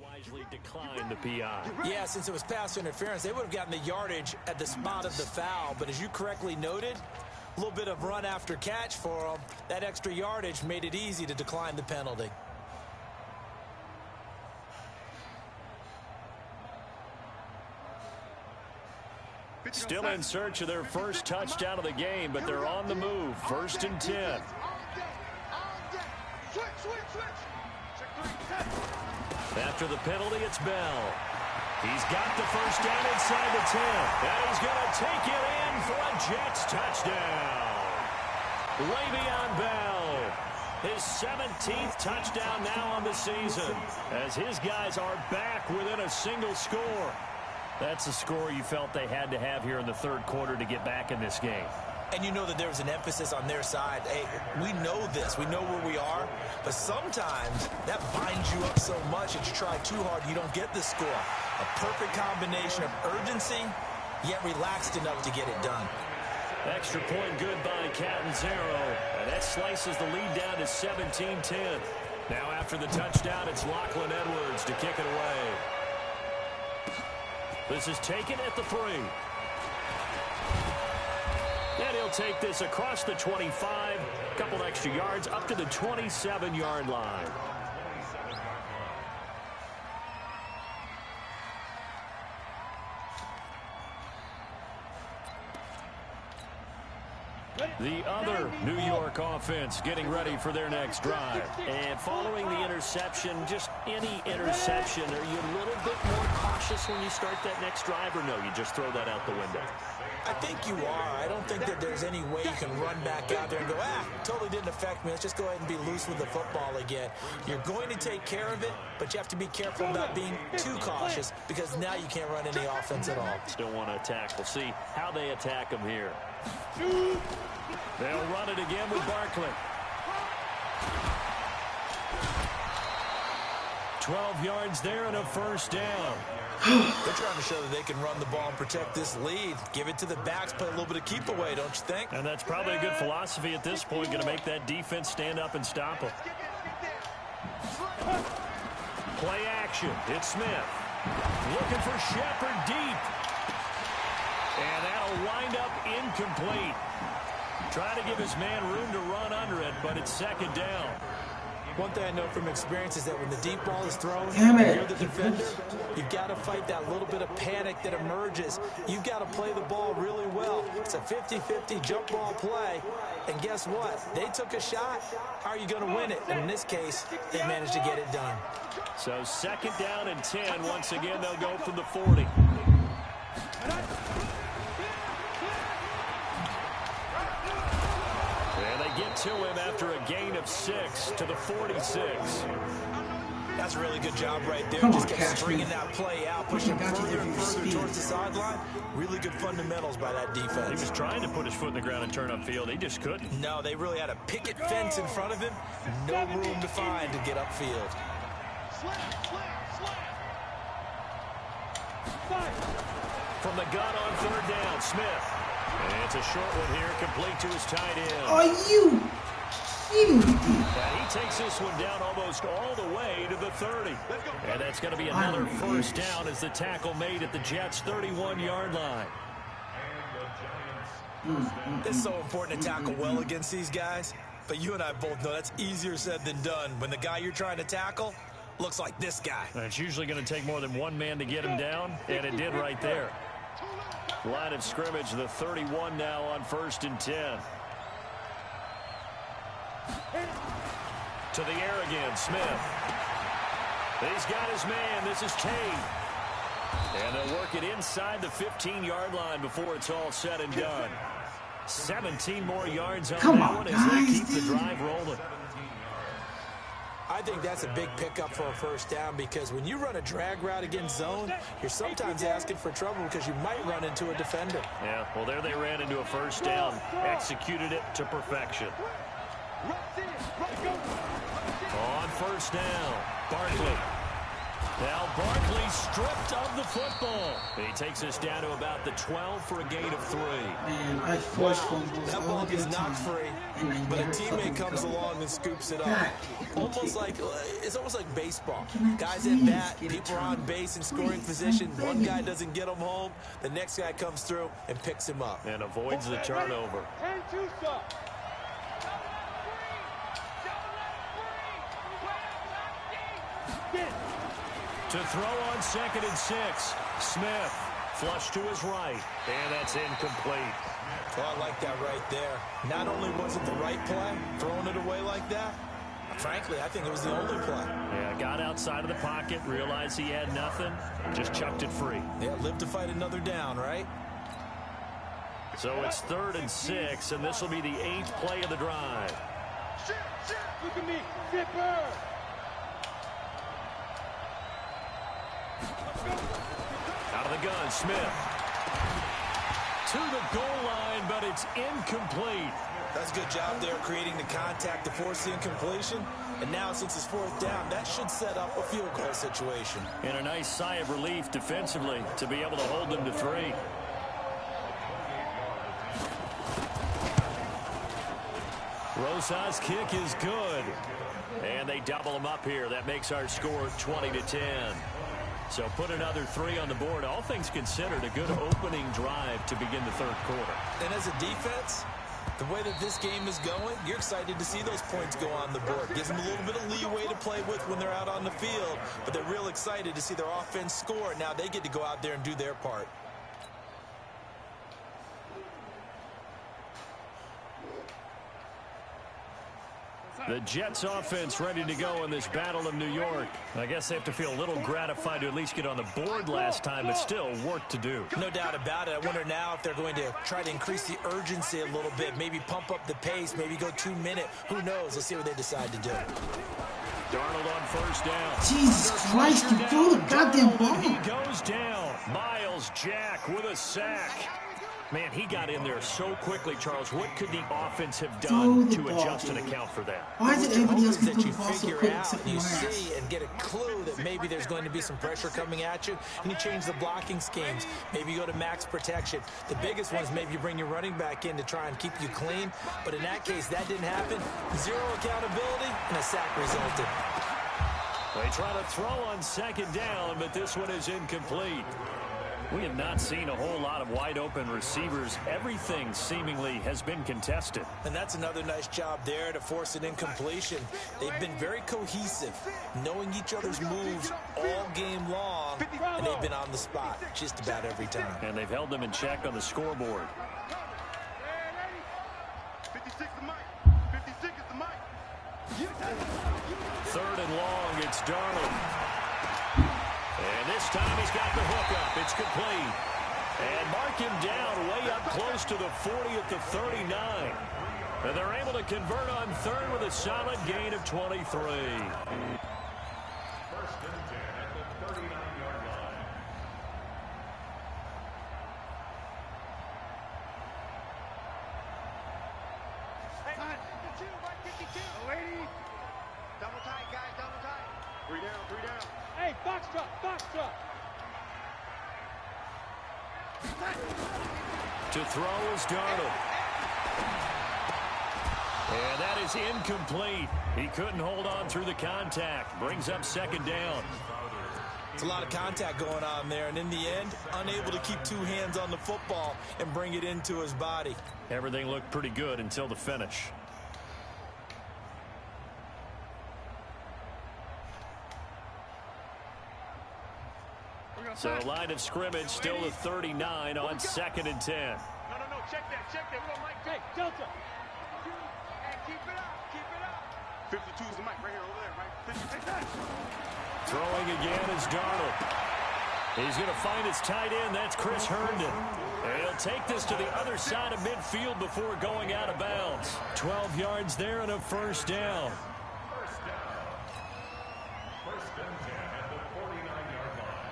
Wisely declined the PI. Yeah, since it was pass interference, they would have gotten the yardage at the spot of the foul. But as you correctly noted, a little bit of run after catch for them. That extra yardage made it easy to decline the penalty. Still in search of their first touchdown of the game, but they're on the move. 1st and 10. After the penalty, it's Bell. He's got the 1st down inside the 10. And he's going to take it in for a Jets touchdown. Le'Veon Bell, his 17th touchdown now on the season, as his guys are back within a single score. That's a score you felt they had to have here in the 3rd quarter to get back in this game. And you know that there's an emphasis on their side. Hey, we know this. We know where we are. But sometimes that binds you up so much that you try too hard, you don't get the score. A perfect combination of urgency, yet relaxed enough to get it done. Extra point good by Catanzaro. And that slices the lead down to 17-10. Now after the touchdown, it's Lachlan Edwards to kick it away. This is taken at the 3. And he'll take this across the 25, a couple extra yards up to the 27-yard line. The other New York offense getting ready for their next drive. And following the interception, just any interception, are you a little bit more cautious when you start that next drive, or no, you just throw that out the window? I think you are. I don't think that there's any way you can run back out there and go, totally didn't affect me. Let's just go ahead and be loose with the football again. You're going to take care of it, but you have to be careful about being too cautious because now you can't run any offense at all. Still want to attack. We'll see how they attack him here. They'll run it again with Barkley. 12 yards there and a first down. They're trying to show that they can run the ball and protect this lead. Give it to the backs, play a little bit of keep away, don't you think? And that's probably a good philosophy at this point, going to make that defense stand up and stop them. Play action. It's Smith. Looking for Shepard deep. And that'll wind up incomplete. Trying to give his man room to run under it, but it's second down. One thing I know from experience is that when the deep ball is thrown, you're the defender, you've got to fight that little bit of panic that emerges. You've got to play the ball really well. It's a 50-50 jump ball play, and guess what? They took a shot. How are you going to win it? And in this case, they managed to get it done. So second down and 10. Once again, they'll go from the 40. Get to him after a gain of 6 to the 46. That's a really good job right there. Just kept stringing that play out, pushing further and further towards the sideline. Really good fundamentals by that defense. He was trying to put his foot in the ground and turn upfield. He just couldn't. No, they really had a picket fence in front of him. No room to find to get upfield. From the gun on third down, Smith. And it's a short one here, complete to his tight end. Are you kidding me? And he takes this one down almost all the way to the 30. And that's going to be another first down as the tackle made at the Jets' 31-yard line. It's so important to tackle well against these guys, but you and I both know that's easier said than done when the guy you're trying to tackle looks like this guy. And it's usually going to take more than one man to get him down, and it did right there. Line of scrimmage, the 31 now on 1st and 10. To the air again, Smith. He's got his man. This is Tate. And they'll work it inside the 15-yard line before it's all said and done. 17 more yards on that one as they keep the drive rolling. I think that's a big pickup for a first down because when you run a drag route against zone, you're sometimes asking for trouble because you might run into a defender. Yeah, well, there they ran into a first down, executed it to perfection. On first down, Barkley. Now Barkley stripped of the football. He takes us down to about the 12 for a gain of 3. Man, I forced fumbles. That ball is not free, but a teammate comes along and scoops it up. It's almost like baseball. Guys at bat, people are on base in scoring position. One guy doesn't get him home. The next guy comes through and picks him up. And avoids the turnover. To throw on 2nd and 6. Smith flush to his right. And that's incomplete. Well, I like that right there. Not only was it the right play, throwing it away like that, frankly, I think it was the only play. Yeah, got outside of the pocket, realized he had nothing, just chucked it free. Yeah, live to fight another down, right? So it's 3rd and 6, and this will be the 8th play of the drive. Look at me, Zipper! Out of the gun, Smith. To the goal line, but it's incomplete. That's a good job there creating the contact to force the incompletion. And now since it's 4th down, that should set up a field goal situation. And a nice sigh of relief defensively to be able to hold them to 3. Rosas' kick is good. And they double them up here. That makes our score 20-10. So put another 3 on the board. All things considered, a good opening drive to begin the third quarter. And as a defense, the way that this game is going, you're excited to see those points go on the board. Gives them a little bit of leeway to play with when they're out on the field, but they're real excited to see their offense score. Now they get to go out there and do their part. The Jets offense ready to go in this Battle of New York. I guess they have to feel a little gratified to at least get on the board last time, but still work to do. No doubt about it. I wonder now if they're going to try to increase the urgency a little bit, maybe pump up the pace, maybe go 2-minute. Who knows? Let's see what they decide to do. Darnold on first down. Jesus Christ, you threw the goddamn ball. He goes down. Miles Jack with a sack. Man, he got in there so quickly, Charles. What could the offense have done to adjust and account for that? Why is it everybody else can that throw you the ball so figure quick out, except for you my ass? see and get a clue that maybe there's going to be some pressure coming at you, and you change the blocking schemes. Maybe you go to max protection. The biggest one is maybe you bring your running back in to try and keep you clean. But in that case, that didn't happen. Zero accountability, and a sack resulted. They try to throw on second down, but this one is incomplete. We have not seen a whole lot of wide-open receivers. Everything seemingly has been contested. And that's another nice job there to force an incompletion. They've been very cohesive, knowing each other's moves all game long, and they've been on the spot just about every time. And they've held them in check on the scoreboard. 56 the mic. 56 is the mic. Third and long, it's Darnold. And this time he's got the hook up. It's complete. And mark him down way up close to the 40 at the 39. And they're able to convert on third with a solid gain of 23. First and 10 at the 39-yard line. Hey, 52, 152. Lady. Double tight, guys, double tight. 3 down, 3 down. Hey, box truck, box truck. To throw is Darnold. And that is incomplete. He couldn't hold on through the contact. Brings up second down. It's a lot of contact going on there, and in the end, unable to keep 2 hands on the football and bring it into his body. Everything looked pretty good until the finish. So line of scrimmage still the 39 on second and 10. No, check that, we don't like Jake, Delta. And keep it up. 52 is the mic right here, over there, right? 50. Throwing again is Darnold. He's going to find his tight end. That's Chris Herndon. And he'll take this to the other side of midfield before going out of bounds. 12 yards there and a first down. First and 10 at the 49-yard line.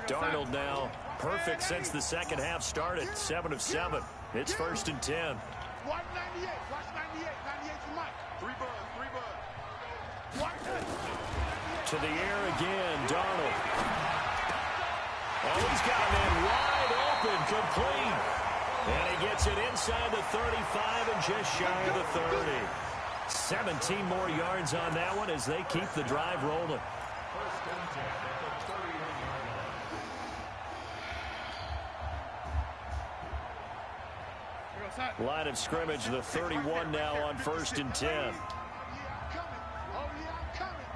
Darnold now perfect since the second half started. 7 of 7. It's first and 10. Watch 98. Watch 98. 98's the mic. 3 buzz. Watch it. To the air again, Darnold. Oh, he's got a man wide open, complete. And he gets it inside the 35 and just shy of the 30. 17 more yards on that one as they keep the drive rolling. First and 10 at the 31-yard line. Line of scrimmage, the 31 now on first and 10. Oh, yeah, I'm coming.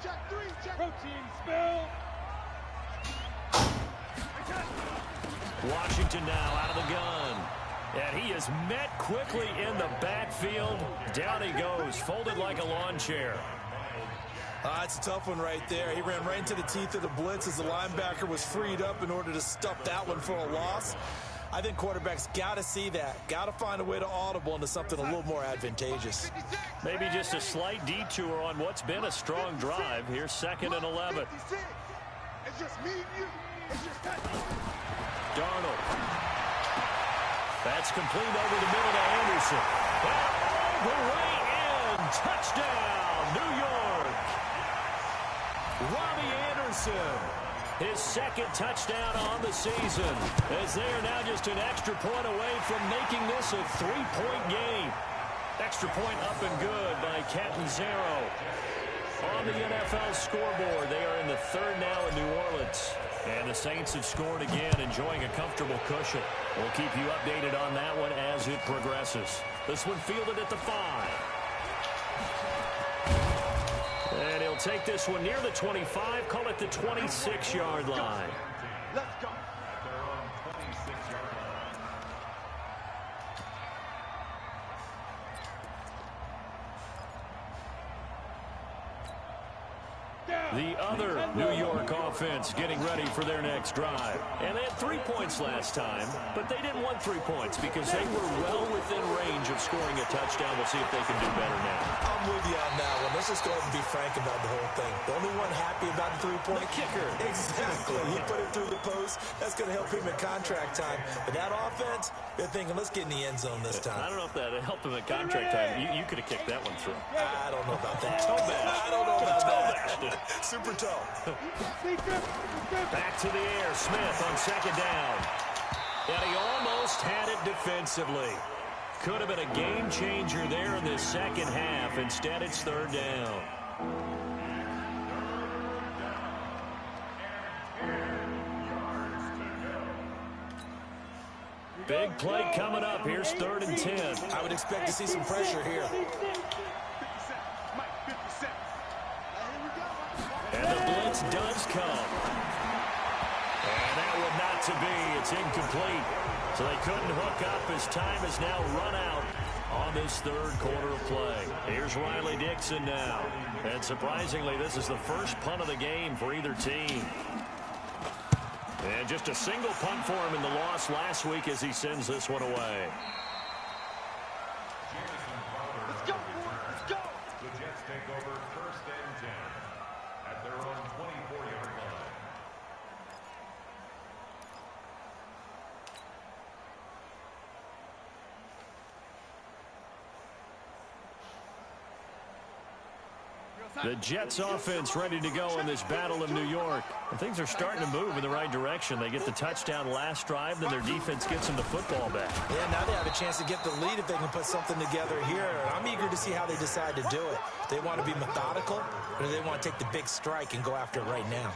Check 3, check. Protein spill. Washington now out of the gun. And he is met quickly in the backfield. Down he goes, folded like a lawn chair. That's a tough one right there. He ran right into the teeth of the blitz as the linebacker was freed up in order to stuff that one for a loss. I think quarterbacks got to see that. Got to find a way to audible into something a little more advantageous. Maybe just a slight detour on what's been a strong drive. Here's second and 11. It's just me and you. It's just that. Darnold. That's complete over the middle to Anderson. All the way in. Touchdown, New York. Robbie Anderson. his second touchdown on the season, as they are now just an extra point away from making this a 3-point game. Extra point up and good by Catanzaro. On the NFL scoreboard, they are in the third now in New Orleans. And the Saints have scored again, enjoying a comfortable cushion. We'll keep you updated on that one as it progresses. This one fielded at the 5. And he'll take this one near the 25, call it the 26-yard line. Let's go. The other New York offense getting ready for their next drive. And they had 3 points last time, but they didn't want 3 points because they were well within range of scoring a touchdown. We'll see if they can do better now. I'm with you on that one. Let's just go ahead and be frank about the whole thing. The only one happy about the 3-point kicker. Exactly. He put it through the post. That's going to help him at contract time. But that offense, they're thinking, let's get in the end zone this time. I don't know if that helped him at contract time. You could have kicked that one through. I don't know about that. Toe bad. I don't know about that. Bad. Super toe. Back to the air. Smith on second down. And he almost had it defensively. Could have been a game changer there in this second half. Instead, it's third down. Big play coming up. Here's 3rd and 10. I would expect to see some pressure here. And the blitz does come. And that one not to be. It's incomplete. So they couldn't hook up as time has now run out on this third quarter of play. Here's Riley Dixon now. And surprisingly, this is the first punt of the game for either team. And just a single punt for him in the loss last week as he sends this one away. Let's go. Let's go. The Jets take over 1st and 10 at their own 24-yard line. The Jets offense ready to go in this battle of New York. And things are starting to move in the right direction. They get the touchdown last drive, then their defense gets them the football back. Yeah, now they have a chance to get the lead if they can put something together here. I'm eager to see how they decide to do it. They want to be methodical, or do they want to take the big strike and go after it right now?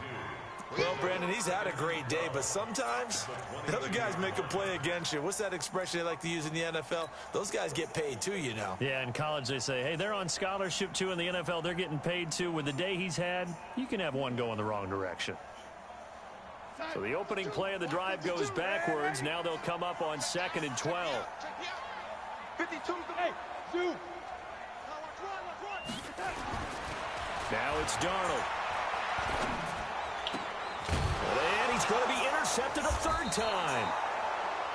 Well, Brandon, he's had a great day, but sometimes the other guys make a play against you. What's that expression they like to use in the NFL? Those guys get paid too, you know. Yeah, in college they say, hey, they're on scholarship too. In the NFL, they're getting paid too. With the day he's had, you can have one go in the wrong direction. So the opening play of the drive goes backwards. Now they'll come up on 2nd and 12. 52. Hey, zoom. Now it's Darnold. And he's going to be intercepted a 3rd time.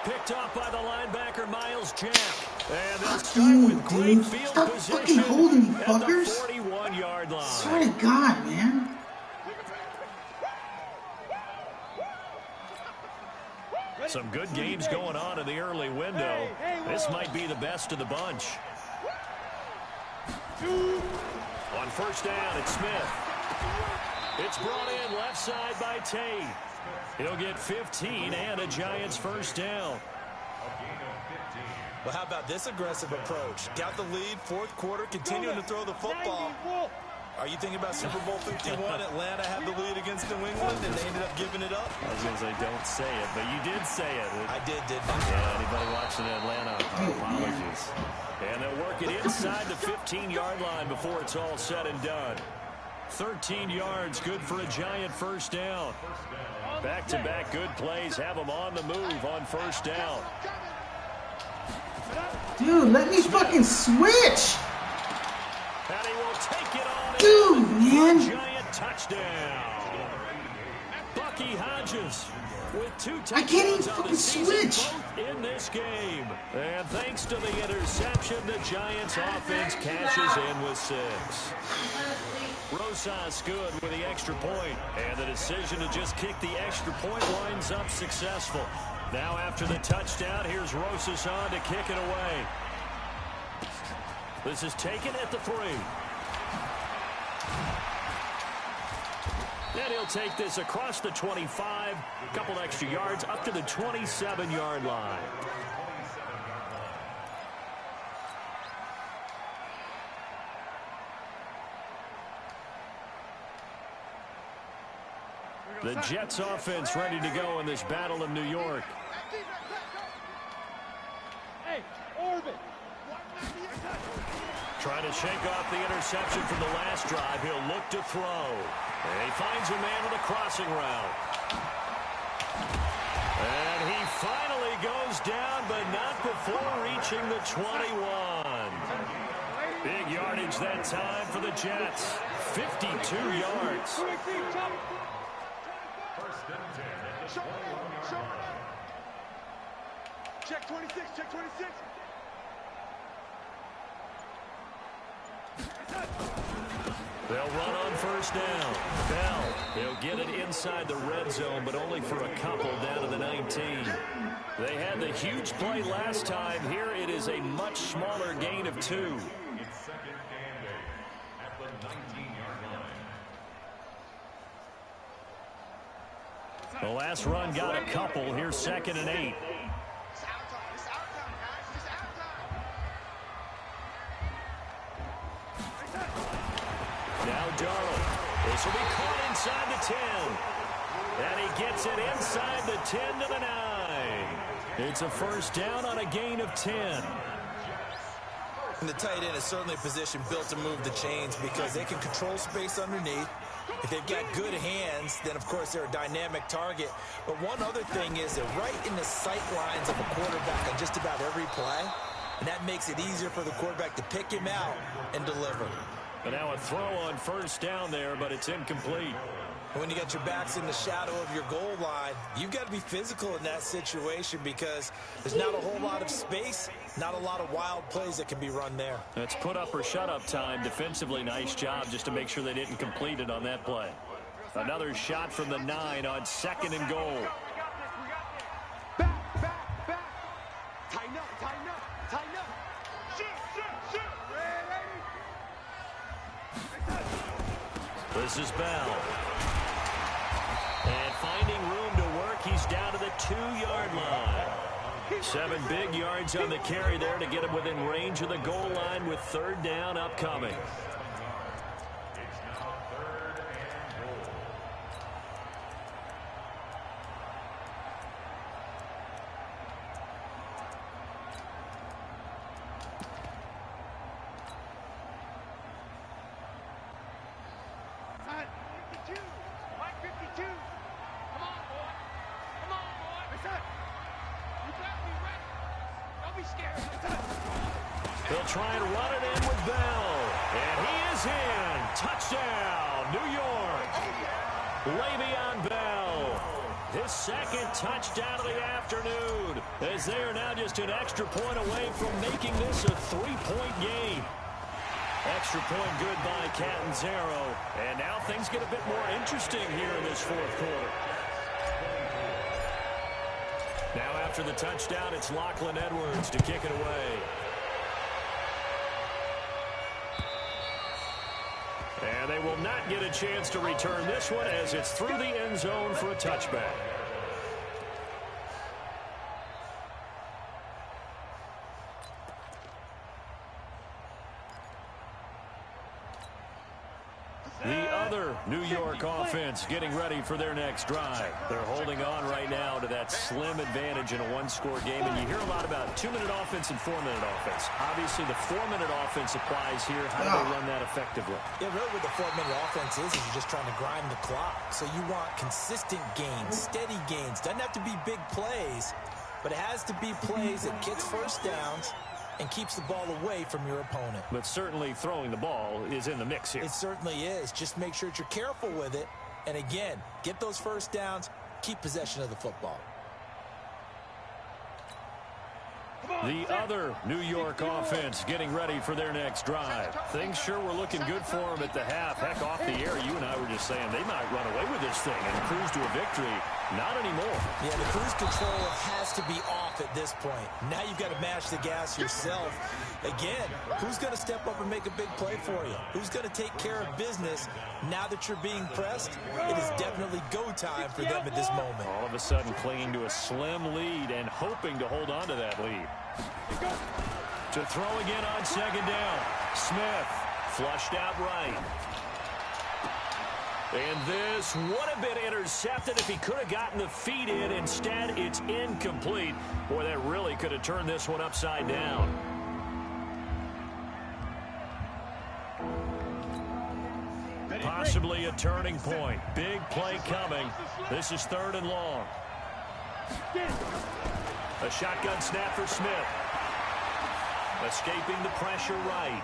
Picked off by the linebacker, Miles Jack. And they'll start with great field Stop position fucking holding me, at fuckers. the 41-yard line. Swear to God, man. Some good games going on in the early window. This might be the best of the bunch. On 1st down, it's Smith. It's brought in left side by Tate. He'll get 15 and a Giants 1st down. Well, how about this aggressive approach? Got the lead, 4th quarter, continuing to throw the football. Are you thinking about Super Bowl 51? Atlanta had the lead against New England, and they ended up giving it up? I was going to say, don't say it, but you did say it. I didn't I? Yeah, anybody watching Atlanta, apologies. And they'll work it inside the 15-yard line before it's all said and done. 13 yards, good for a Giant 1st down. Back-to-back good plays have them on the move on 1st down. Dude, let me fucking switch. And he will take it on. Dude, man. Giant touchdown. Bucky Hodges with 2 touchdowns I can't even on fucking the season, switch. both in this game. And thanks to the interception, the Giants offense cashes in with 6. Rosas good with the extra point, and the decision to just kick the extra point winds up successful. Now after the touchdown, here's Rosas on to kick it away. This is taken at the 3. And he'll take this across the 25, a couple extra yards up to the 27-yard line. The Jets offense ready to go in this Battle of New York. Hey, Orbit. Trying to shake off the interception from the last drive. He'll look to throw. And he finds a man with a crossing route. And he finally goes down, but not before reaching the 21. Big yardage that time for the Jets. 52 yards. Check 26, check 26. They'll run on first down. Bell, he'll get it inside the red zone, but only for a couple down to the 19. They had the huge play last time. Here it is a much smaller gain of 2. It's second and 8 at the 19-yard line. The last run got a couple. Here's second and 8. Now Darnold. This will be caught inside the 10. And he gets it inside the 10 to the 9. It's a first down on a gain of 10. And the tight end is certainly a position built to move the chains because they can control space underneath. If they've got good hands, then, of course, they're a dynamic target. But one other thing is they're right in the sight lines of a quarterback on just about every play. And that makes it easier for the quarterback to pick him out and deliver. But now a throw on first down there, but it's incomplete. And when you got your backs in the shadow of your goal line, you've got to be physical in that situation because there's not a whole lot of space, not a lot of wild plays that can be run there. That's put up or shut up time. Defensively, nice job just to make sure they didn't complete it on that play. Another shot from the 9 on second and goal. Back, back, back. Tighten up, tighten up, tighten up. Shoot, shoot, shoot. Ready. This is Bell. And finding room to work, he's down to the 2-yard line. 7 big yards on the carry there to get him within range of the goal line with third down upcoming. It's now third and goal. Mike 52. Mike 52. Come on, boy. Come on, boy. What's up? You got me ready. Don't be scared. What's up? They'll try and run it in with Bell. And he is in. Touchdown, New York. Le'Veon Bell. His second touchdown of the afternoon, as they are now just an extra point away from making this a 3-point game. Extra point good by Catanzaro. And now things get a bit more interesting here in this fourth quarter. Now after the touchdown, it's Lachlan Edwards to kick it away. And they will not get a chance to return this one as it's through the end zone for a touchback. The other New York offense getting ready for their next drive. They're holding on right now to that slim advantage in a one-score game. And you hear a lot about 2-minute offense and 4-minute offense. Obviously, the 4-minute offense applies here. How do they run that effectively? Yeah, really what the 4-minute offense is you're just trying to grind the clock. So you want consistent gains, steady gains. Doesn't have to be big plays, but it has to be plays that gets first downs and keeps the ball away from your opponent. But certainly throwing the ball is in the mix here. It certainly is. Just make sure that you're careful with it. And again, get those first downs, keep possession of the football. The other New York offense getting ready for their next drive. Things sure were looking good for them at the half. Heck, off the air, you and I were just saying they might run away with this thing and cruise to a victory. Not anymore. Yeah, the cruise control has to be off at this point. Now you've got to mash the gas yourself. Again, who's going to step up and make a big play for you? Who's going to take care of business now that you're being pressed? It is definitely go time for them at this moment. All of a sudden clinging to a slim lead and hoping to hold on to that lead. To throw again on second down. Smith flushed out right. And this would have been intercepted if he could have gotten the feet in. Instead, it's incomplete. Boy, that really could have turned this one upside down. Possibly a turning point. Big play coming. This is 3rd and long. A shotgun snap for Smith. Escaping the pressure right.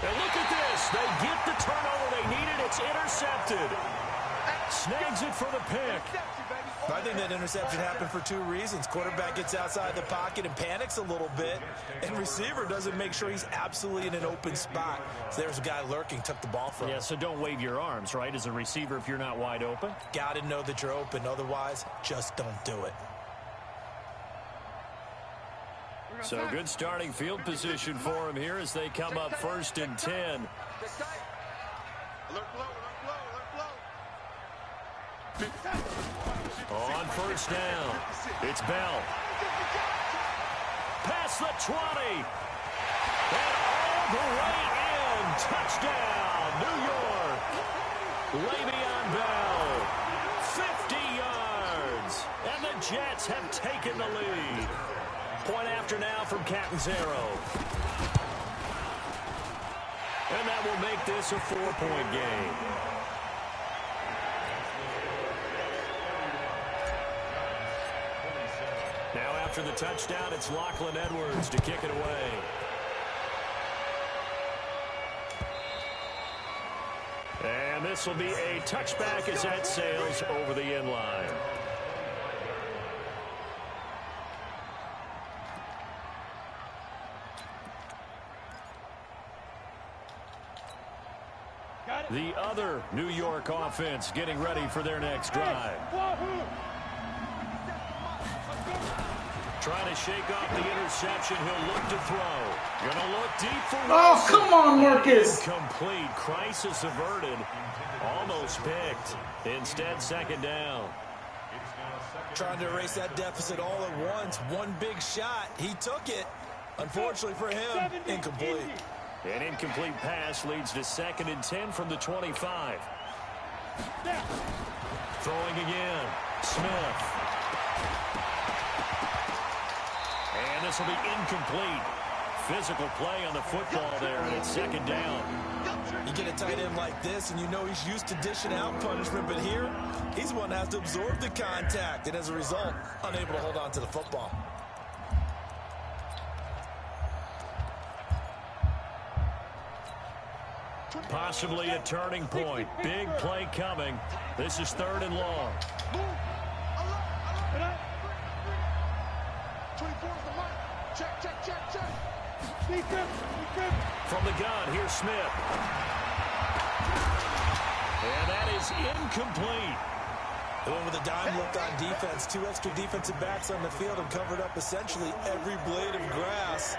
And look at this. They get the turnover they needed. It's intercepted. Snags it for the pick. I think that interception happened for 2 reasons. Quarterback gets outside the pocket and panics a little bit, and receiver doesn't make sure he's absolutely in an open spot. So there's a guy lurking, took the ball from him. Yeah, so don't wave your arms, right, as a receiver if you're not wide open. Got to know that you're open. Otherwise, just don't do it. So good starting field position for him here as they come up 1st and 10. Alert blow, On 1st down, it's Bell. Past the 20. And all the way in. Touchdown, New York. Le'Veon Bell. 50 yards. And the Jets have taken the lead. Point after now from Catanzaro. And that will make this a 4-point game. Now after the touchdown, it's Lachlan Edwards to kick it away. And this will be a touchback as that sails over the end line. The other New York offense getting ready for their next drive. Trying to shake off the interception. He'll look to throw. Going to look deep for Wilson. Oh, come on, Marcus. Incomplete. Crisis averted. Almost picked. Instead, 2nd down. Trying to erase that deficit all at once. One big shot. He took it. Unfortunately for him, incomplete. An incomplete pass leads to 2nd and 10 from the 25. Throwing again. Smith. And this will be incomplete. Physical play on the football there, and it's 2nd down. You get a tight end like this, and you know he's used to dishing out punishment, but here, he's the one that has to absorb the contact, and as a result, unable to hold on to the football. Possibly a turning point. Big play coming. This is 3rd and long. 24 is the mark. Check. From the gun, here's Smith. And that is incomplete. The one with a dime look on defense. 2 extra defensive backs on the field and covered up essentially every blade of grass.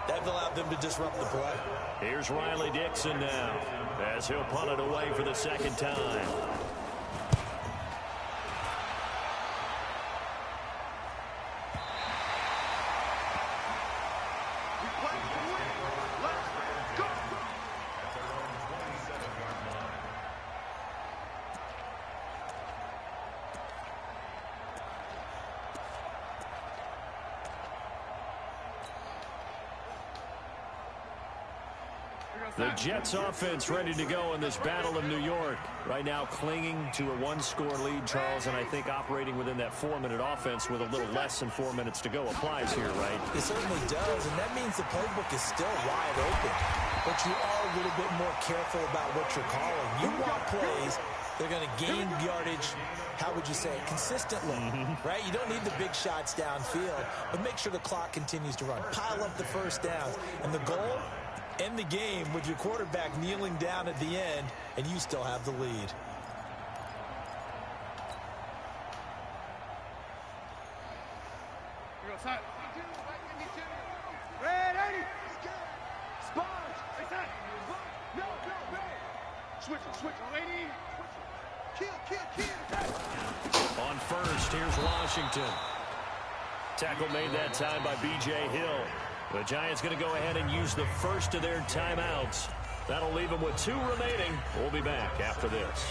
That allowed them to disrupt the play. Here's Riley Dixon now as he'll punt it away for the 2nd time. The Jets offense ready to go in this battle of New York. Right now clinging to a 1-score lead, Charles, and I think operating within that 4-minute offense with a little less than 4 minutes to go applies here, right? It certainly does, and that means the playbook is still wide open. But you are a little bit more careful about what you're calling. You want plays they're going to gain yardage, how would you say it, consistently, right? You don't need the big shots downfield, but make sure the clock continues to run. Pile up the first downs, and the goal, end the game with your quarterback kneeling down at the end, and you still have the lead. Red 80. Sponge. No. Switch. Lady. Kill. On first, here's Washington. Tackle made that time by B.J. Hill. The Giants going to go ahead and use the first of their timeouts. That'll leave them with 2 remaining. We'll be back after this.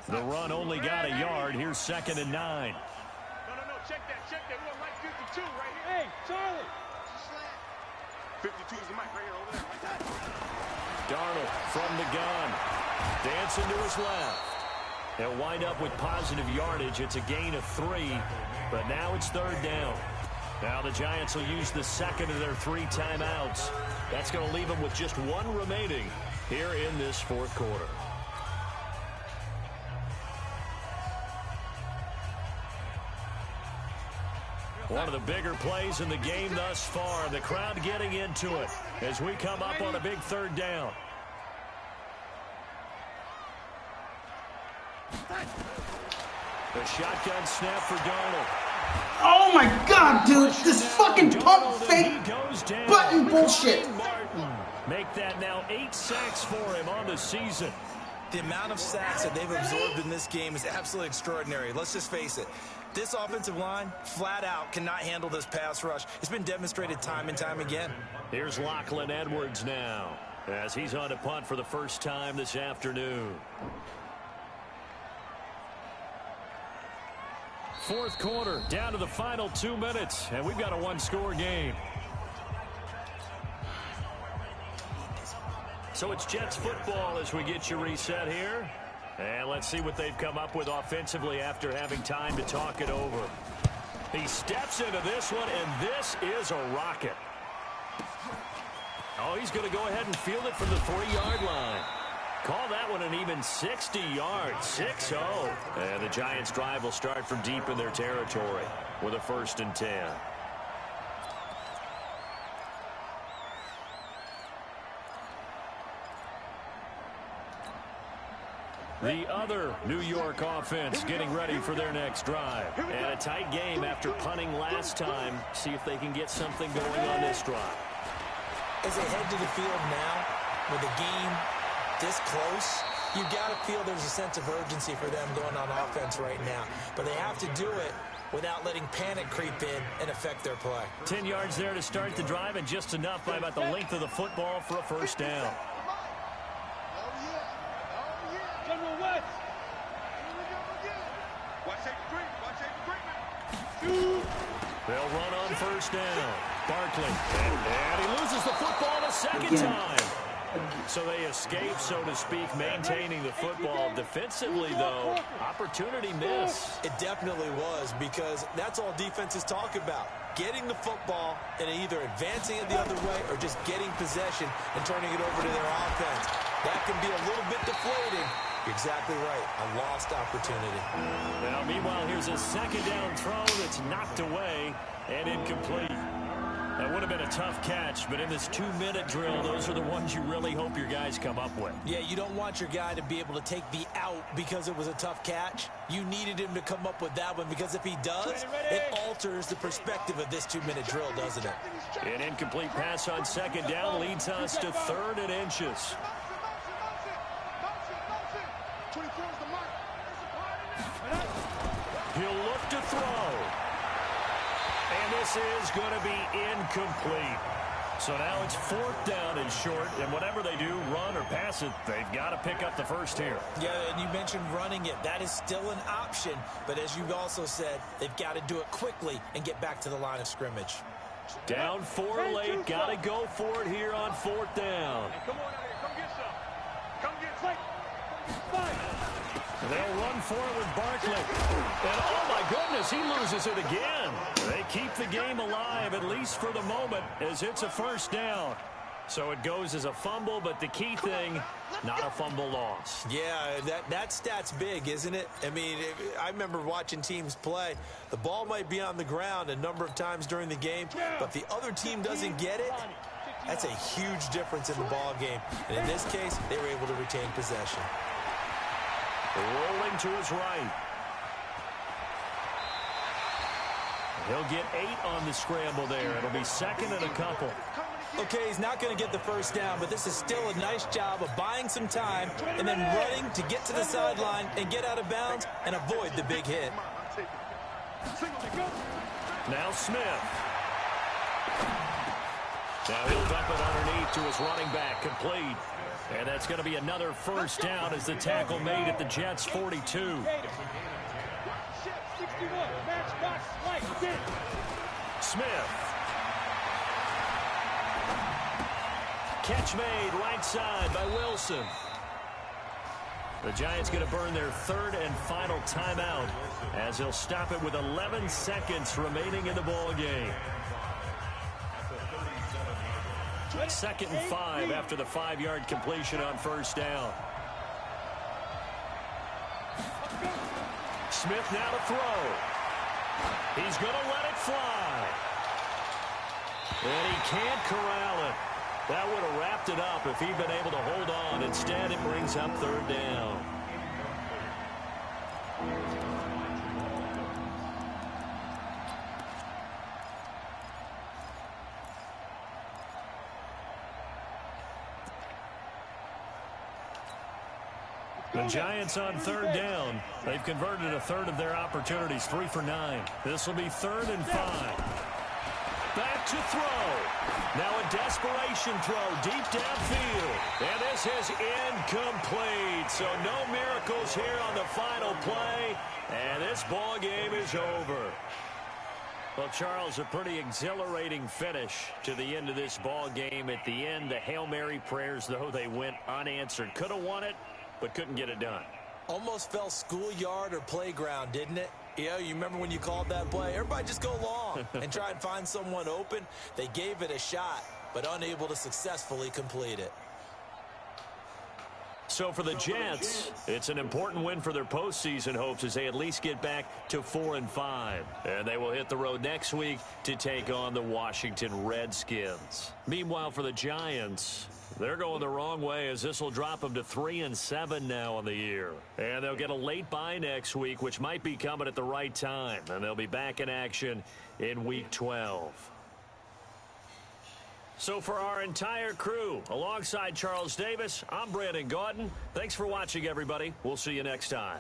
The run only got a yard. Here's 2nd and 9. No. Check that. We want Mike 52 right here. Hey, Charlie. 52 is the mic right here over there. Like that. Darnold from the gun. Dancing to his left. He'll wind up with positive yardage. It's a gain of 3. But now it's 3rd down. Now the Giants will use the 2nd of their 3 timeouts. That's going to leave them with just 1 remaining here in this 4th quarter. One of the bigger plays in the game thus far. The crowd getting into it as we come up on a big 3rd down. The shotgun snap for Darnold. Oh my God, dude! This fucking pump fake button bullshit. Make that now 8 sacks for him on the season. The amount of sacks that they've absorbed in this game is absolutely extraordinary. Let's just face it. This offensive line, flat out, cannot handle this pass rush. It's been demonstrated time and time again. Here's Lachlan Edwards now, as he's on to punt for the first time this afternoon. 4th quarter, down to the final 2 minutes, and we've got a 1-score game. So it's Jets football as we get you reset here. And let's see what they've come up with offensively after having time to talk it over. He steps into this one, and this is a rocket. Oh, he's going to go ahead and field it from the 3-yard line. Call that one an even 60 yards, 6-0. And the Giants' drive will start from deep in their territory with a 1st and 10. The other New York offense getting ready for their next drive. And a tight game after punting last time. See if they can get something going on this drive. As they head to the field now, with the game this close, you've got to feel there's a sense of urgency for them going on offense right now. But they have to do it without letting panic creep in and affect their play. 10 yards there to start the drive, and just enough by about the length of the football for a 1st down. They'll run on 1st down. Barkley. And he loses the football a 2nd time. So they escape, so to speak, maintaining the football. Defensively, though, opportunity miss. It definitely was, because that's all defenses talk about. Getting the football and either advancing it the other way or just getting possession and turning it over to their offense. That can be a little bit deflating. You're exactly right. A lost opportunity. Now, meanwhile, here's a 2nd down throw that's knocked away and incomplete. That would have been a tough catch, but in this 2-minute drill, those are the ones you really hope your guys come up with. Yeah, you don't want your guy to be able to take the out because it was a tough catch. You needed him to come up with that one, because if he does, it alters the perspective of this 2-minute drill, doesn't it? An incomplete pass on 2nd down leads us to 3rd and inches. He'll look to throw. And this is going to be incomplete. So now it's 4th down and short, and whatever they do, run or pass it, they've got to pick up the 1st here. Yeah, and you mentioned running it. That is still an option, but as you've also said, they've got to do it quickly and get back to the line of scrimmage. Down 4 late, got to go for it here on 4th down. Hey, come on out here, come get some. Come get some. They'll run for it with Barkley. And, oh, my goodness, he loses it again. They keep the game alive, at least for the moment, as it's a first down. So it goes as a fumble, but the key thing, not a fumble loss. Yeah, that stat's big, isn't it? I mean, I remember watching teams play. The ball might be on the ground a number of times during the game, but the other team doesn't get it. That's a huge difference in the ball game. And in this case, they were able to retain possession. Rolling to his right. He'll get 8 on the scramble there. It'll be second and a couple. Okay, he's not going to get the first down, but this is still a nice job of buying some time and then running to get to the sideline and get out of bounds and avoid the big hit. Now Smith. Now he'll dump it underneath to his running back, complete. And that's going to be another first down as the tackle made at the Jets' 42. Smith. Catch made right side by Wilson. The Giants going to burn their third and final timeout as they'll stop it with 11 seconds remaining in the ball game. 2nd and 5 after the 5-yard completion on first down. Smith now to throw. He's going to let it fly. And he can't corral it. That would have wrapped it up if he'd been able to hold on. Instead, it brings up third down. The Giants on third down. They've converted a third of their opportunities, 3 for 9. This will be 3rd and 5. Back to throw. Now a desperation throw deep downfield. And this is incomplete. So no miracles here on the final play. And this ball game is over. Well, Charles, a pretty exhilarating finish to the end of this ball game. At the end, the Hail Mary prayers, though, they went unanswered. Could have won it, but couldn't get it done. Almost felt schoolyard or playground, didn't it? Yeah, you remember when you called that play? Everybody just go long and try and find someone open. They gave it a shot, but unable to successfully complete it. So for the Jets, it's an important win for their postseason hopes as they at least get back to 4 and 5. And they will hit the road next week to take on the Washington Redskins. Meanwhile, for the Giants, they're going the wrong way as this will drop them to 3 and 7 now on the year. And they'll get a late bye next week, which might be coming at the right time. And they'll be back in action in Week 12. So for our entire crew, alongside Charles Davis, I'm Brandon Gaudin. Thanks for watching, everybody. We'll see you next time.